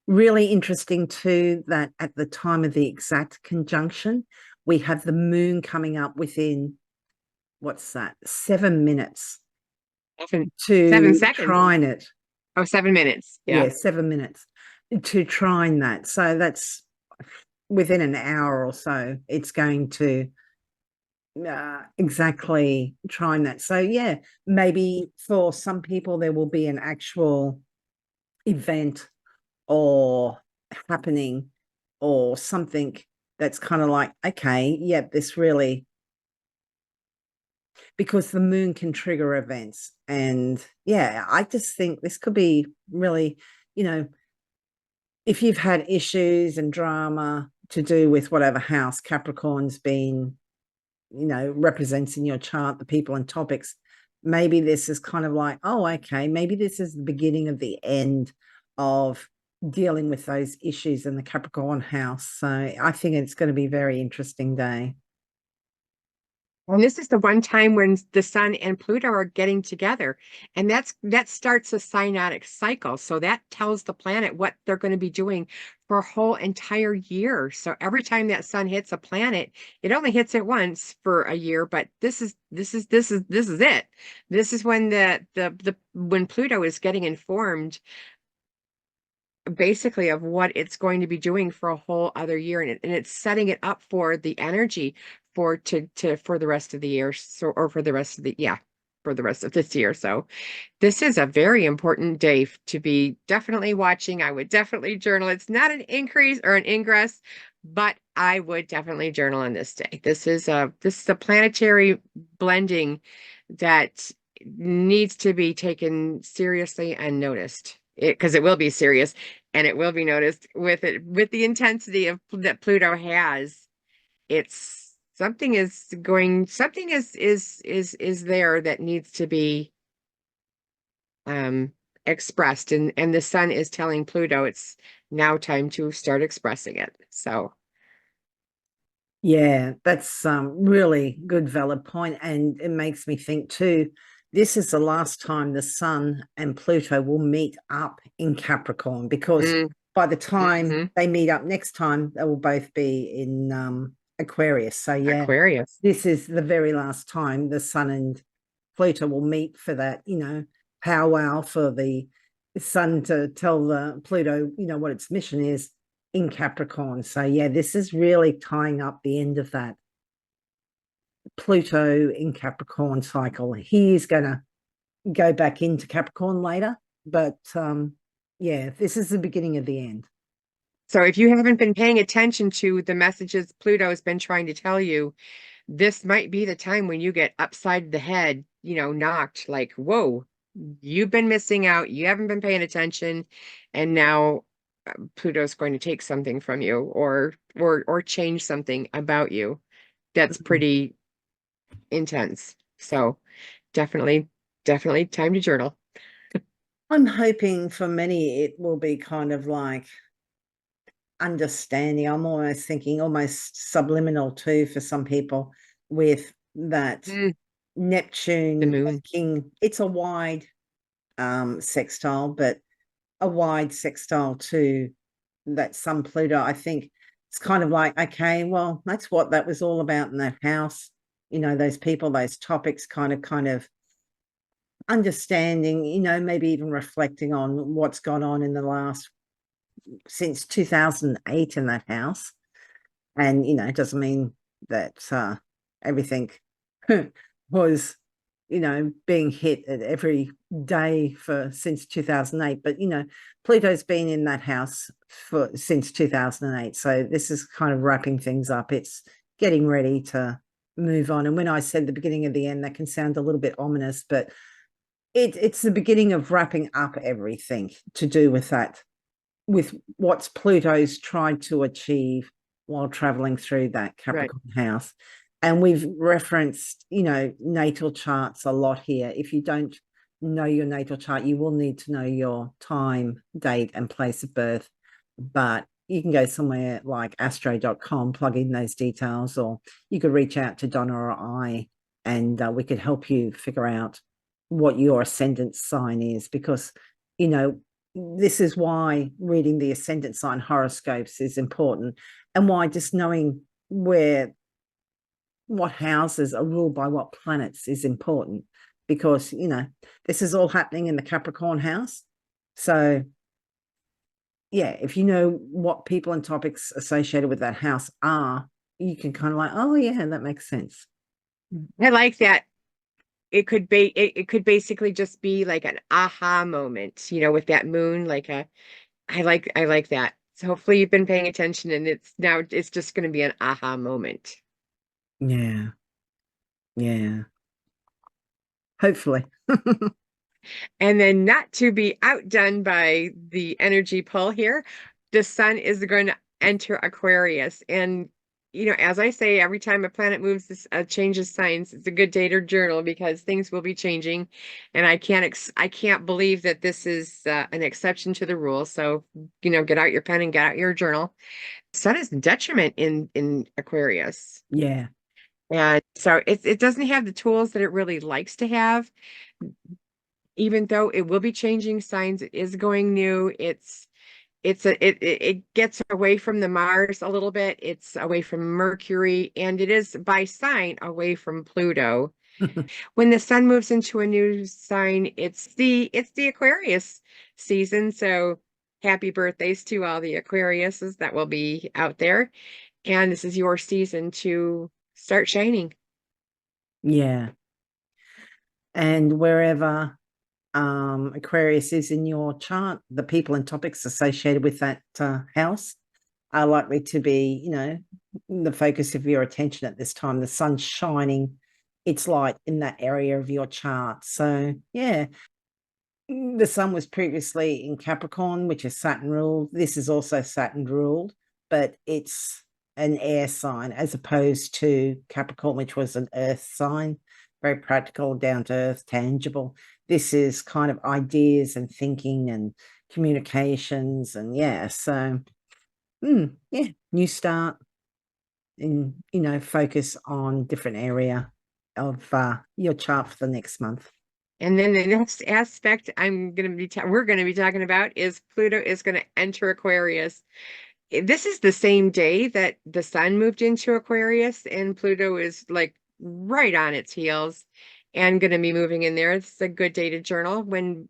Really interesting too that at the time of the exact conjunction, we have the moon coming up within, what's that, 7 minutes Seven to seconds. trine it. Oh, 7 minutes. Yeah. 7 minutes to trine that. So that's within an hour or so, it's going to exactly trine that. So yeah, maybe for some people there will be an actual event or happening or something that's kind of like, okay, yeah, this really, because the moon can trigger events. And yeah, I just think this could be really, if you've had issues and drama to do with whatever house Capricorn's been, represents in your chart, the people and topics, maybe this is kind of like, oh, okay, maybe this is the beginning of the end of dealing with those issues in the Capricorn house. So I think it's going to be a very interesting day. And this is the one time when the Sun and Pluto are getting together. And that starts a synodic cycle. So that tells the planet what they're going to be doing for a whole entire year. So every time that Sun hits a planet, it only hits it once for a year, but this is it. This is when when Pluto is getting informed basically of what it's going to be doing for a whole other year, and it's setting it up for the energy for the rest of the year, so or for the rest of the for the rest of this year. So this is a very important day to be definitely watching. I would definitely journal. It's not an increase or an ingress, but I would definitely journal on this day. This is a planetary blending that needs to be taken seriously and noticed, because it will be serious and it will be noticed with the intensity of that Pluto has. It's something is going, something is there that needs to be expressed, and the sun is telling Pluto it's now time to start expressing it. So Yeah, that's really good, valid point. And it makes me think too, this is the last time the Sun and Pluto will meet up in Capricorn, because mm, by the time mhm. they meet up next time, they will both be in Aquarius. So yeah, Aquarius. this is the very last time the Sun and Pluto will meet for that, powwow for the Sun to tell the Pluto, what its mission is in Capricorn. So yeah, this is really tying up the end of that Pluto in Capricorn cycle. He is going to go back into Capricorn later, but yeah, this is the beginning of the end. So if you haven't been paying attention to the messages Pluto has been trying to tell you, this might be the time when you get upside the head, knocked like, whoa, you've been missing out. You haven't been paying attention. And now Pluto's going to take something from you, or change something about you. That's pretty intense. So definitely time to journal. I'm hoping for many it will be kind of like understanding. I'm almost thinking almost subliminal too for some people, with that Mm, the Neptune moon. making, it's a wide sextile, but a wide sextile to that Sun Pluto. I think it's kind of like, okay, well, that's what that was all about in that house. Those people, those topics, kind of understanding, maybe even reflecting on what's gone on in the last, since 2008 in that house. And, it doesn't mean that everything was, being hit at every day for since 2008. But, Pluto's been in that house for since 2008. So this is kind of wrapping things up. It's getting ready to move on. And when I said the beginning of the end, that can sound a little bit ominous, but it's the beginning of wrapping up everything to do with that, with what's Pluto's tried to achieve while traveling through that Right. Capricorn house. And we've referenced, natal charts a lot here. If you don't know your natal chart, you will need to know your time, date, and place of birth. But you can go somewhere like astro.com, plug in those details, or you could reach out to Donna or I, and we could help you figure out what your ascendant sign is, because, this is why reading the ascendant sign horoscopes is important, and why just knowing what houses are ruled by what planets is important, because this is all happening in the Capricorn house. So yeah, if you know what people and topics associated with that house are, you can kind of like, oh yeah, that makes sense. I like that. It could basically just be like an aha moment, with that moon, I like that. So hopefully you've been paying attention, and it's just going to be an aha moment. Yeah, yeah, hopefully. And then, not to be outdone by the energy pull here, the sun is going to enter Aquarius. And, as I say, every time a planet moves, this changes signs, it's a good day to journal, because things will be changing. And I can't believe that this is an exception to the rule. So, get out your pen and get out your journal. Sun is detriment in Aquarius. Yeah, And so it doesn't have the tools that it really likes to have, even though it will be changing signs. It is going new. It gets away from the Mars a little bit. It's away from Mercury, and it is by sign away from Pluto. When the sun moves into a new sign, it's the Aquarius season. So happy birthdays to all the Aquariuses that will be out there. And this is your season to start shining. yeah. And wherever Aquarius is in your chart, the people and topics associated with that house are likely to be, the focus of your attention at this time. The sun's shining its light in that area of your chart. So, yeah, the sun was previously in Capricorn, which is Saturn ruled. This is also Saturn ruled, but it's an air sign, as opposed to Capricorn, which was an earth sign, very practical, down to earth, tangible. This is kind of ideas and thinking and communications, and yeah, so yeah, new start, and focus on different area of your chart for the next month. And then the next aspect we're going to be talking about is Pluto is going to enter Aquarius. This is the same day that the sun moved into Aquarius, and Pluto is like right on its heels and going to be moving in there. It's a good day to journal when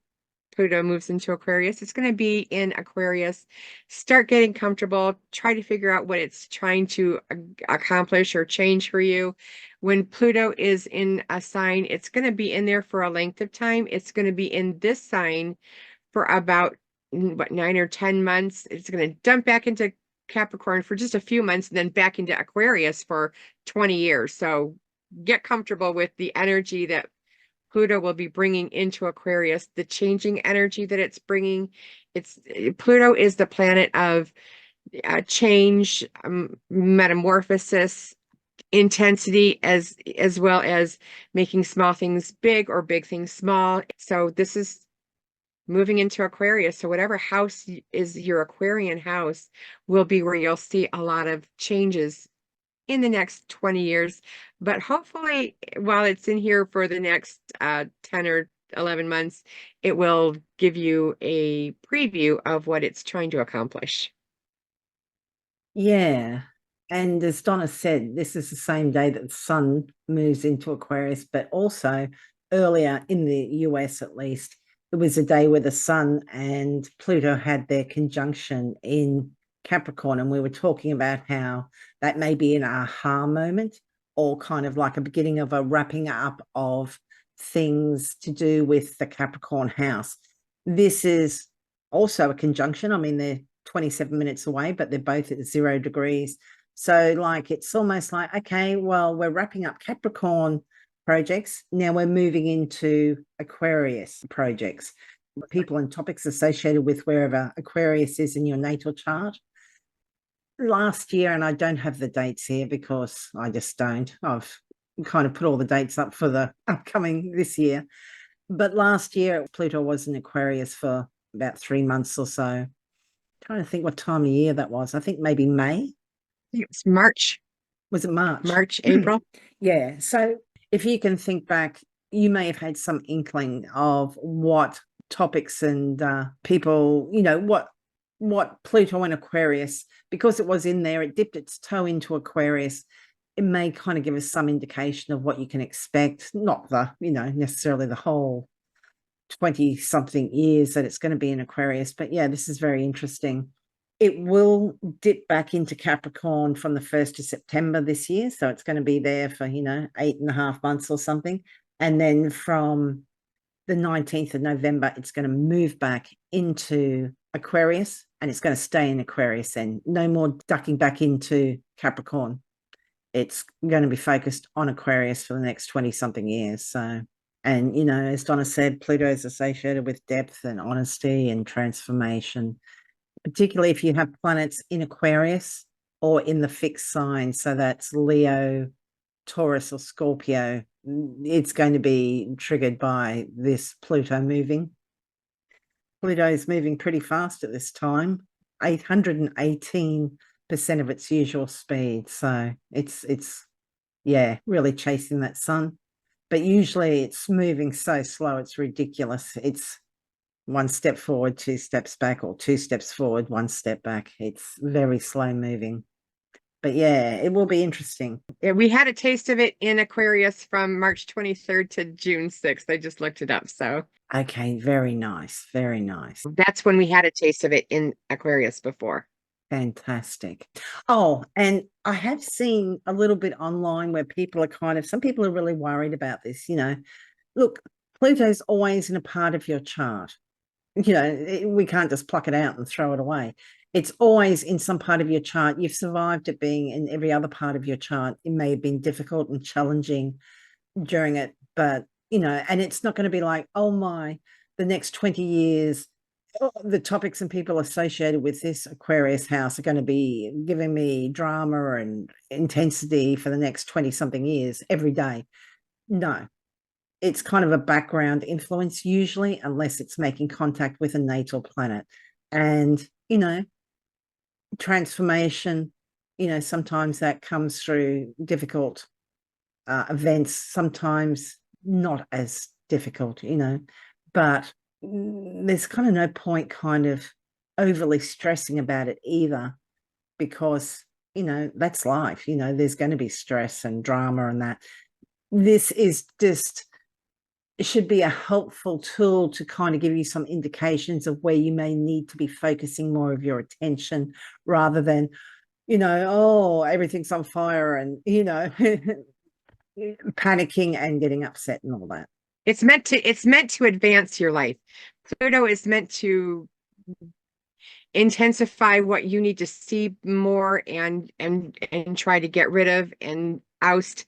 Pluto moves into Aquarius. It's going to be in Aquarius. Start getting comfortable. Try to figure out what it's trying to accomplish or change for you. When Pluto is in a sign, it's going to be in there for a length of time. It's going to be in this sign for about 9 or 10 months. It's going to dump back into Capricorn for just a few months and then back into Aquarius for 20 years. So get comfortable with the energy that Pluto will be bringing into Aquarius, the changing energy that it's bringing. Pluto is the planet of change, metamorphosis, intensity, as well as making small things big or big things small. So this is moving into Aquarius. So whatever house is your Aquarian house will be where you'll see a lot of changes in the next 20 years. But hopefully, while it's in here for the next 10 or 11 months, it will give you a preview of what it's trying to accomplish. Yeah. And as Donna said, this is the same day that the sun moves into Aquarius, but also earlier in the US, at least, it was a day where the sun and Pluto had their conjunction in Capricorn. And we were talking about how that may be an aha moment, or kind of like a beginning of a wrapping up of things to do with the Capricorn house. This is also a conjunction. I mean, they're 27 minutes away, but they're both at 0 degrees. So like, it's almost like, okay, well, we're wrapping up Capricorn projects. Now we're moving into Aquarius projects, people and topics associated with wherever Aquarius is in your natal chart. Last year, and I don't have the dates here because I just don't, I've kind of put all the dates up for the upcoming this year. But last year, Pluto was in Aquarius for about 3 months or so. I'm trying to think what time of year that was. I think maybe May. It's March. Was it March? March, April. Yeah. So if you can think back, you may have had some inkling of what topics and people, what Pluto and Aquarius, because it was in there, it dipped its toe into Aquarius. It may kind of give us some indication of what you can expect, not the, necessarily the whole 20 something years that it's going to be in Aquarius. But yeah, this is very interesting. It will dip back into Capricorn from the 1st of September this year. So it's going to be there for, 8.5 months or something. And then from the 19th of November, it's going to move back into Aquarius, and it's going to stay in Aquarius then. No more ducking back into Capricorn. It's going to be focused on Aquarius for the next 20 something years. So, and, as Donna said, Pluto is associated with depth and honesty and transformation, particularly if you have planets in Aquarius or in the fixed sign. So that's Leo, Taurus, or Scorpio. It's going to be triggered by this Pluto moving. Pluto is moving pretty fast at this time, 818% of its usual speed. So it's really chasing that sun. But usually it's moving so slow, it's ridiculous. It's 1 step forward, 2 steps back, or 2 steps forward, 1 step back. It's very slow moving. But yeah, it will be interesting. Yeah, we had a taste of it in Aquarius from March 23rd to June 6th. I just looked it up. So okay, very nice. Very nice. that's when we had a taste of it in Aquarius before. Fantastic. Oh, and I have seen a little bit online where people are some people are really worried about this. Look, Pluto's always in a part of your chart. We can't just pluck it out and throw it away. It's always in some part of your chart. You've survived it being in every other part of your chart. It may have been difficult and challenging during it, but, and it's not going to be like, oh my, the next 20 years, the topics and people associated with this Aquarius house are going to be giving me drama and intensity for the next 20 something years every day. No, it's kind of a background influence usually, unless it's making contact with a natal planet. And, transformation, sometimes that comes through difficult events, sometimes not as difficult, but there's kind of no point kind of overly stressing about it either, because, that's life, there's going to be stress and drama and that. This is just, it should be a helpful tool to kind of give you some indications of where you may need to be focusing more of your attention, rather than, oh, everything's on fire and, panicking and getting upset and all that. It's meant to advance your life. Pluto is meant to intensify what you need to see more, and try to get rid of and oust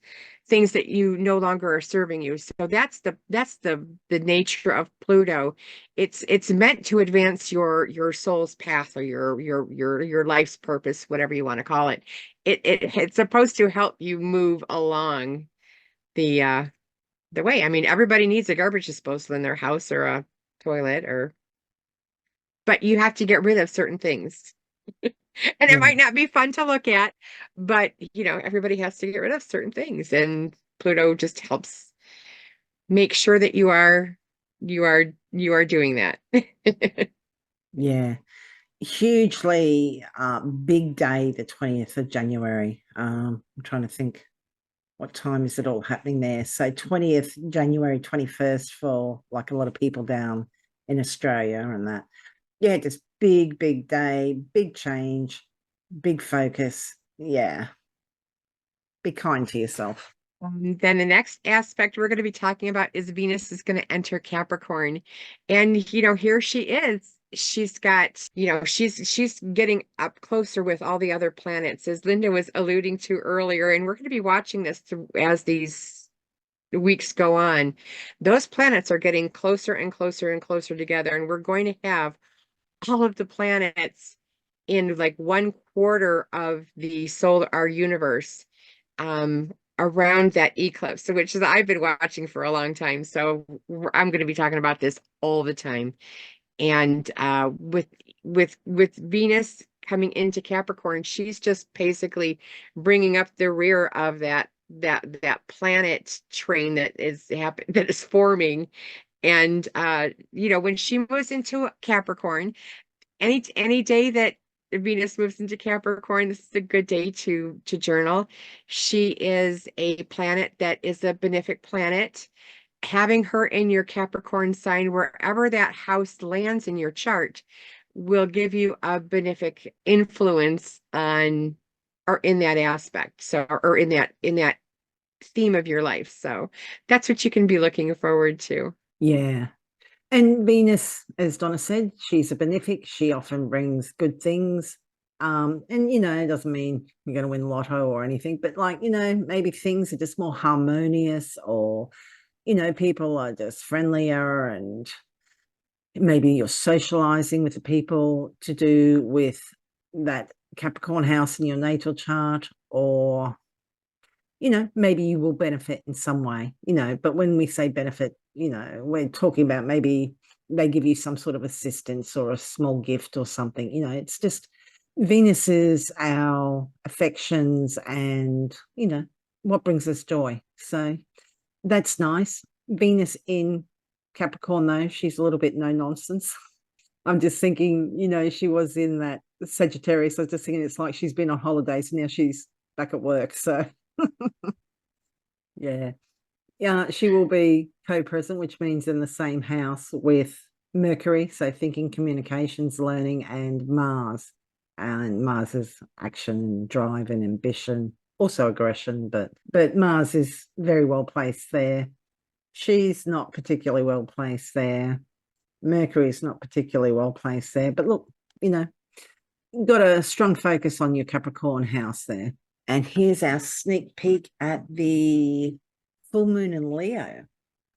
things that you no longer are serving you. So that's the nature of Pluto. It's meant to advance your soul's path, or your life's purpose, whatever you want to call it. It's supposed to help you move along the way. I mean, everybody needs a garbage disposal in their house, or a toilet, but you have to get rid of certain things. And it might not be fun to look at, but everybody has to get rid of certain things, and Pluto just helps make sure that you are doing that. Yeah, hugely big day, the 20th of January. I'm trying to think, what time is it all happening there? So 20th January, 21st for like a lot of people down in Australia and that. Yeah, just big day, big change, big focus. Yeah, be kind to yourself. Then the next aspect we're going to be talking about is Venus is going to enter Capricorn. And, here she is. She's got, she's getting up closer with all the other planets, as Linda was alluding to earlier. And we're going to be watching this as these weeks go on. Those planets are getting closer and closer and closer together. And we're going to have all of the planets in like 1/4 of our universe around that eclipse, which is I've been watching for a long time. So I'm going to be talking about this all the time. And with Venus coming into Capricorn, she's just basically bringing up the rear of that planet train that is forming. And when she moves into Capricorn, any day that Venus moves into Capricorn, this is a good day to journal. She is a planet that is a benefic planet. Having her in your Capricorn sign, wherever that house lands in your chart, will give you a benefic influence on, or in that aspect. So, or in that theme of your life. So that's what you can be looking forward to. Yeah. And Venus, as Donna said, she's a benefic. She often brings good things. And, it doesn't mean you're going to win lotto or anything, but like, maybe things are just more harmonious, or, people are just friendlier, and maybe you're socializing with the people to do with that Capricorn house in your natal chart, or, maybe you will benefit in some way, but when we say benefit, we're talking about maybe they give you some sort of assistance or a small gift or something. It's just Venus is our affections and, what brings us joy. So that's nice. Venus in Capricorn, though, she's a little bit no nonsense. I'm just thinking, she was in that Sagittarius. I was just thinking it's like she's been on holidays, now she's back at work. So yeah. Yeah, she will be co-present, which means in the same house with Mercury. So thinking, communications, learning, and Mars. And Mars is action, drive, and ambition, also aggression, but Mars is very well placed there. She's not particularly well placed there. Mercury is not particularly well placed there. But look, got a strong focus on your Capricorn house there. And here's our sneak peek at the full moon in Leo.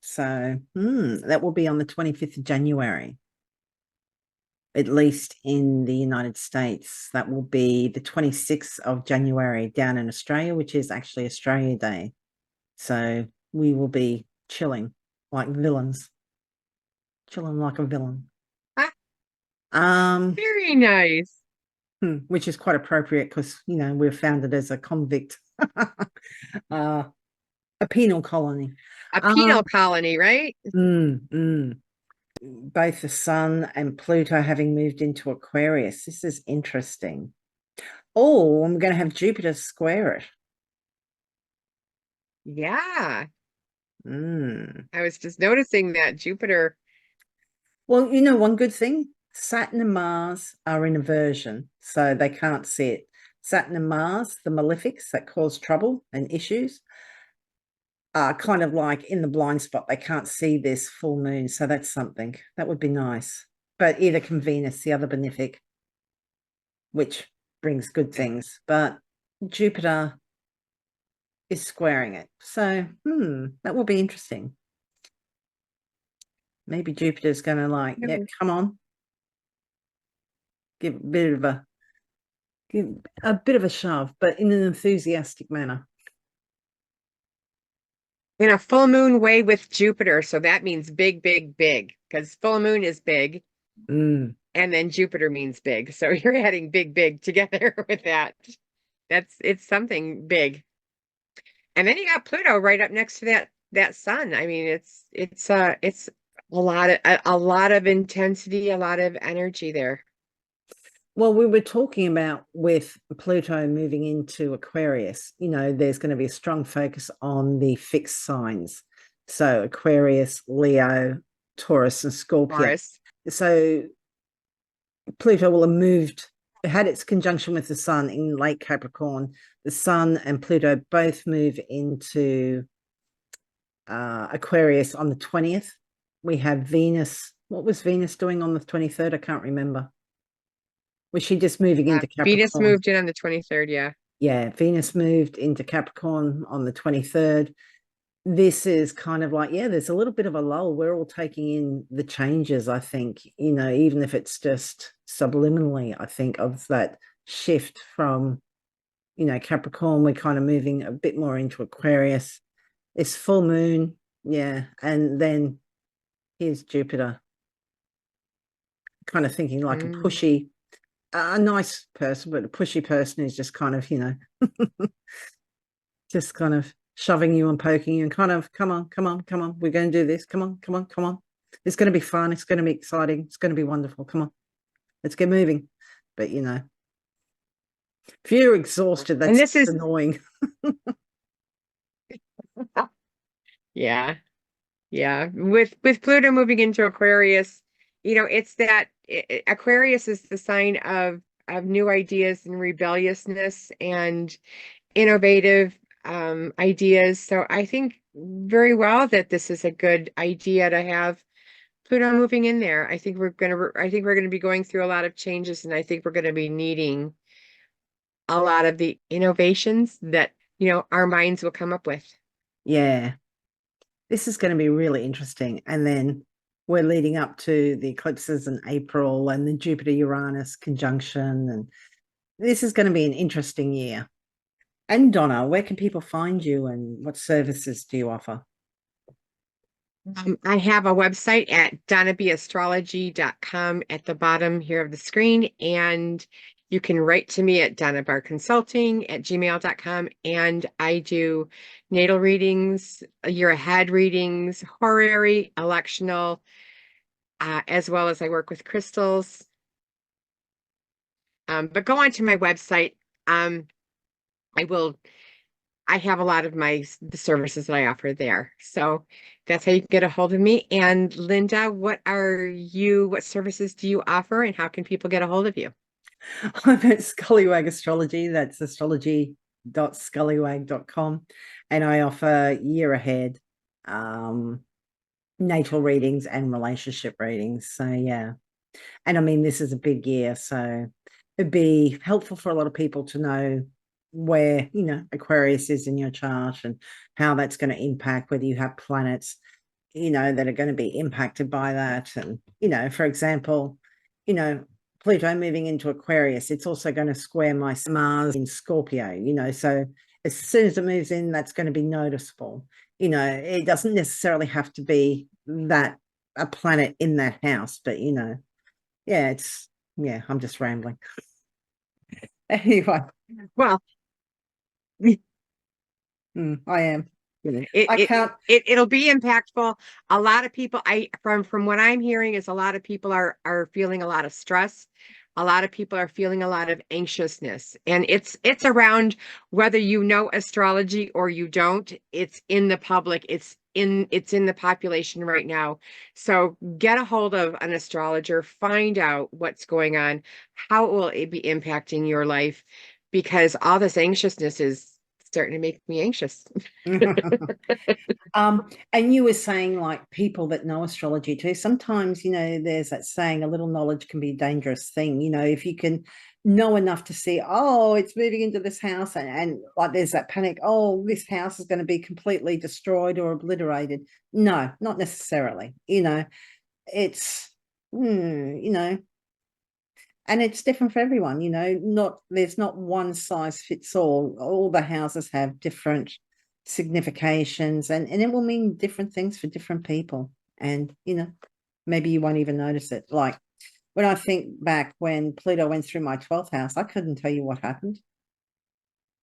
So that will be on the 25th of January. at least in the United States. That will be the 26th of January down in Australia, which is actually Australia Day. So we will be chilling like villains, chilling like a villain. Very nice. Which is quite appropriate because, you know, we're founded as a convict, a penal colony. A penal colony, right? Both the Sun and Pluto having moved into Aquarius. This is interesting. Oh, I'm going to have Jupiter square it. Yeah. I was just noticing that Jupiter. Well, you know, one good thing, Saturn and Mars are in aversion, so they can't see it. Saturn and Mars, the malefics that cause trouble and issues, are kind of like in the blind spot. They can't see this full moon, so that's something. That would be nice. But either can Venus, the other benefic, which brings good things. But Jupiter is squaring it. So, that will be interesting. Maybe Jupiter's going to like, yeah, come on. Give a bit of a shove, but in an enthusiastic manner. In a full moon way with Jupiter. So that means big, big, big, because full moon is big. And then Jupiter means big. So you're adding big, big together with that. It's something big. And then you got Pluto right up next to that sun. I mean, it's a lot of intensity, a lot of energy there. Well, we were talking about with Pluto moving into Aquarius, you know, there's going to be a strong focus on the fixed signs. So Aquarius, Leo, Taurus, and Scorpio. Taurus. So Pluto will have moved, it had its conjunction with the sun in late Capricorn. The sun and Pluto both move into Aquarius on the 20th. We have Venus. What was Venus doing on the 23rd? I can't remember. Was she just moving into Capricorn? Venus moved in on the 23rd, yeah. Yeah, Venus moved into Capricorn on the 23rd. This is kind of like, yeah, there's a little bit of a lull. We're all taking in the changes, I think, you know, even if it's just subliminally, I think, of that shift from, you know, Capricorn, we're kind of moving a bit more into Aquarius. It's full moon, yeah, and then here's Jupiter. Kind of thinking like a pushy, a nice person, but a pushy person is just kind of, you know, just kind of shoving you and poking you and kind of, come on, we're going to do this. Come on. It's going to be fun. It's going to be exciting. It's going to be wonderful. Come on, let's get moving. But, you know, if you're exhausted, that's annoying. Yeah. With Pluto moving into Aquarius, you know, it's that Aquarius is the sign of new ideas and rebelliousness and innovative ideas. So I think very well that this is a good idea to have Pluto moving in there. I think we're gonna be going through a lot of changes, and I think we're gonna be needing a lot of the innovations that, you know, our minds will come up with. Yeah. This is going to be really interesting. And then we're leading up to the eclipses in April and the Jupiter-Uranus conjunction. And this is going to be an interesting year. And Donna, where can people find you and what services do you offer? I have a website at donnabastrology.com at the bottom here of the screen, and you can write to me at donnabarconsulting@gmail.com, and I do natal readings, year ahead readings, horary, electional, as well as I work with crystals. But go on to my website. I have a lot of the services that I offer there. So that's how you can get a hold of me. And Linda, what services do you offer and how can people get a hold of you? I'm at Scullywag Astrology. That's astrology.scullywag.com. And I offer year ahead, natal readings and relationship readings. So yeah. And I mean, this is a big year. So it'd be helpful for a lot of people to know where, you know, Aquarius is in your chart and how that's going to impact, whether you have planets, you know, that are going to be impacted by that. And, you know, for example, you know, Pluto moving into Aquarius, it's also going to square my Mars in Scorpio, you know, so as soon as it moves in, that's going to be noticeable. You know, it doesn't necessarily have to be that a planet in that house, but you know, yeah, yeah, I'm just rambling. Anyway, Well, I am. it, I it, can't. it'll be impactful. A lot of people, from what I'm hearing, is a lot of people are feeling a lot of stress. A lot of people are feeling a lot of anxiousness, and it's around whether you know astrology or you don't. It's in the public. It's in the population right now. So get a hold of an astrologer, find out what's going on, how it will be impacting your life, because all this anxiousness is starting to make me anxious. And you were saying like people that know astrology too, sometimes, you know, there's that saying, a little knowledge can be a dangerous thing. You know, if you can know enough to see, oh, it's moving into this house, and like there's that panic, oh, this house is going to be completely destroyed or obliterated. No, not necessarily. You know, it's you know, and it's different for everyone, you know, there's not one size fits all the houses have different significations, and it will mean different things for different people, and you know, maybe you won't even notice it. Like when I think back when Pluto went through my 12th house, I couldn't tell you what happened.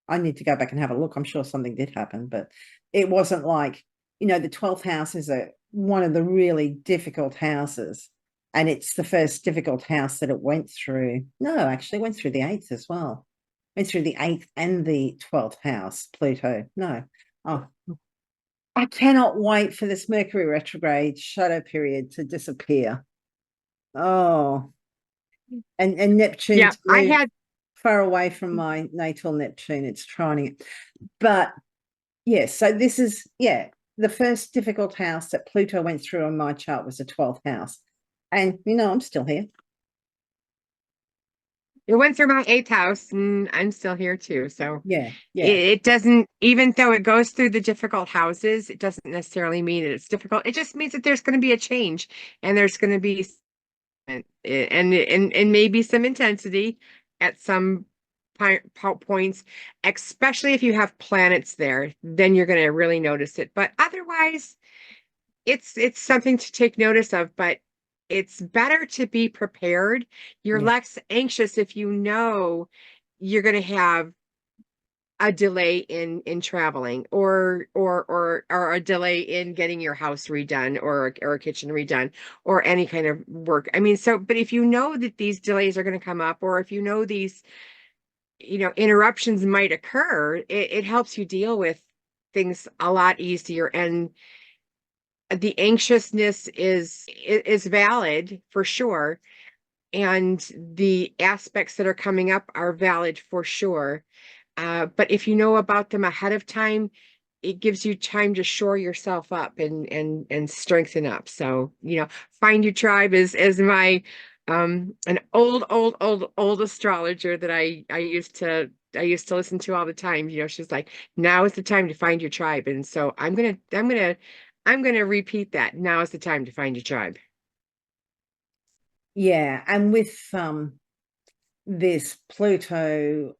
I need to go back and have a look. I'm sure something did happen, but it wasn't like, you know, the 12th house is one of the really difficult houses. And it's the first difficult house that it went through. No, actually it went through the eighth as well. Went through the eighth and the 12th house, Pluto. No. Oh, I cannot wait for this Mercury retrograde shadow period to disappear. Oh, and Neptune Yeah, to I move had far away from my natal Neptune. It's trining it. But yes, so this is, yeah, the first difficult house that Pluto went through on my chart was the 12th house. And, you know, I'm still here. it went through my eighth house, and I'm still here too. So Yeah, it, yeah, it doesn't, even though it goes through the difficult houses, it doesn't necessarily mean that it's difficult. It just means that there's going to be a change, and there's going to be and maybe some intensity at some points, especially if you have planets there, then you're going to really notice it. But otherwise, it's something to take notice of, but it's better to be prepared. You're yeah, less anxious if you know you're going to have a delay in traveling, or a delay in getting your house redone, or a kitchen redone, or any kind of work. I mean, so but if you know that these delays are going to come up, or if you know these, interruptions might occur, it helps you deal with things a lot easier. And the anxiousness is valid for sure, and the aspects that are coming up are valid for sure. But if you know about them ahead of time, it gives you time to shore yourself up and strengthen up. So, find your tribe is my an old astrologer that I used to listen to all the time. She's like, now is the time to find your tribe. And so I'm gonna repeat that. Now is the time to find your tribe. yeah. And with this Pluto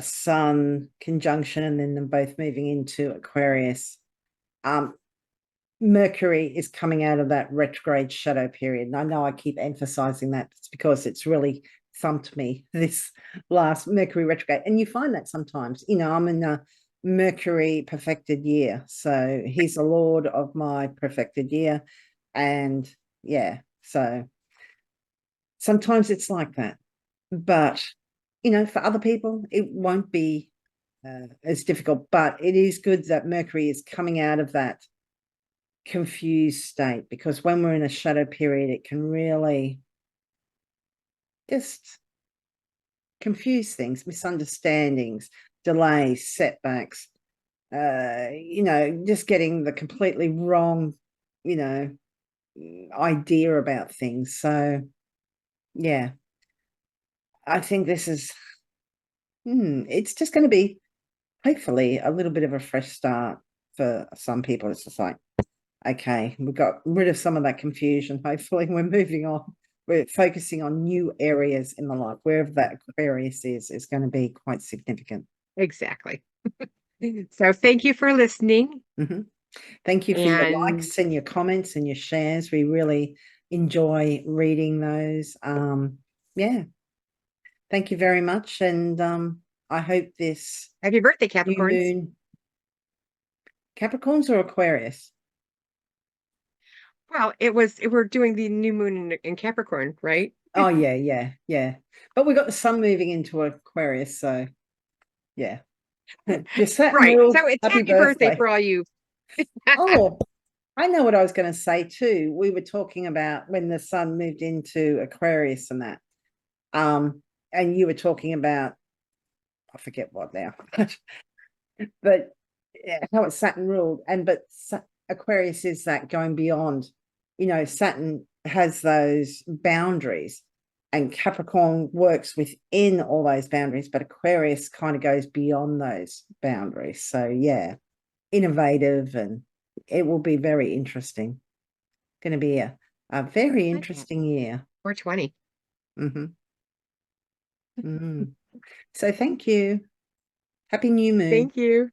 Sun conjunction, and then them both moving into Aquarius, um, Mercury is coming out of that retrograde shadow period. And I know I keep emphasizing that. It's because it's really thumped me this last Mercury retrograde. And you find that sometimes, I'm in a Mercury perfected year. So he's the Lord of my perfected year. And yeah, so sometimes it's like that. But, for other people, it won't be as difficult. But it is good that Mercury is coming out of that confused state, because when we're in a shadow period, it can really just confuse things, misunderstandings, delays, setbacks, just getting the completely wrong, you know, idea about things. So yeah, I think this is it's just going to be hopefully a little bit of a fresh start for some people. It's just like, okay, we got rid of some of that confusion. Hopefully we're moving on. we're focusing on new areas in the life. Wherever that Aquarius is going to be quite significant. Exactly. So thank you for listening. Mm-hmm. Thank you for your And likes and your comments and your shares. We really enjoy reading those. Yeah. Thank you very much. And I hope this happy birthday, new Capricorns. moon, Capricorns or Aquarius? Well, we're doing the new moon in Capricorn, right? Oh yeah. But we got the sun moving into Aquarius, so yeah. Your Saturn Right. ruled. So it's Happy happy birthday birthday. for all you. Oh, I know what I was going to say too. We were talking about when the sun moved into Aquarius and that. And you were talking about, I forget what now, but yeah, how it's Saturn ruled. But Aquarius is that going beyond. Saturn has those boundaries, and Capricorn works within all those boundaries, but Aquarius kind of goes beyond those boundaries. So yeah, innovative, and it will be very interesting. Going to be a very Like that. interesting year. 420. Mm-hmm. Mm. So thank you. Happy new moon. Thank you.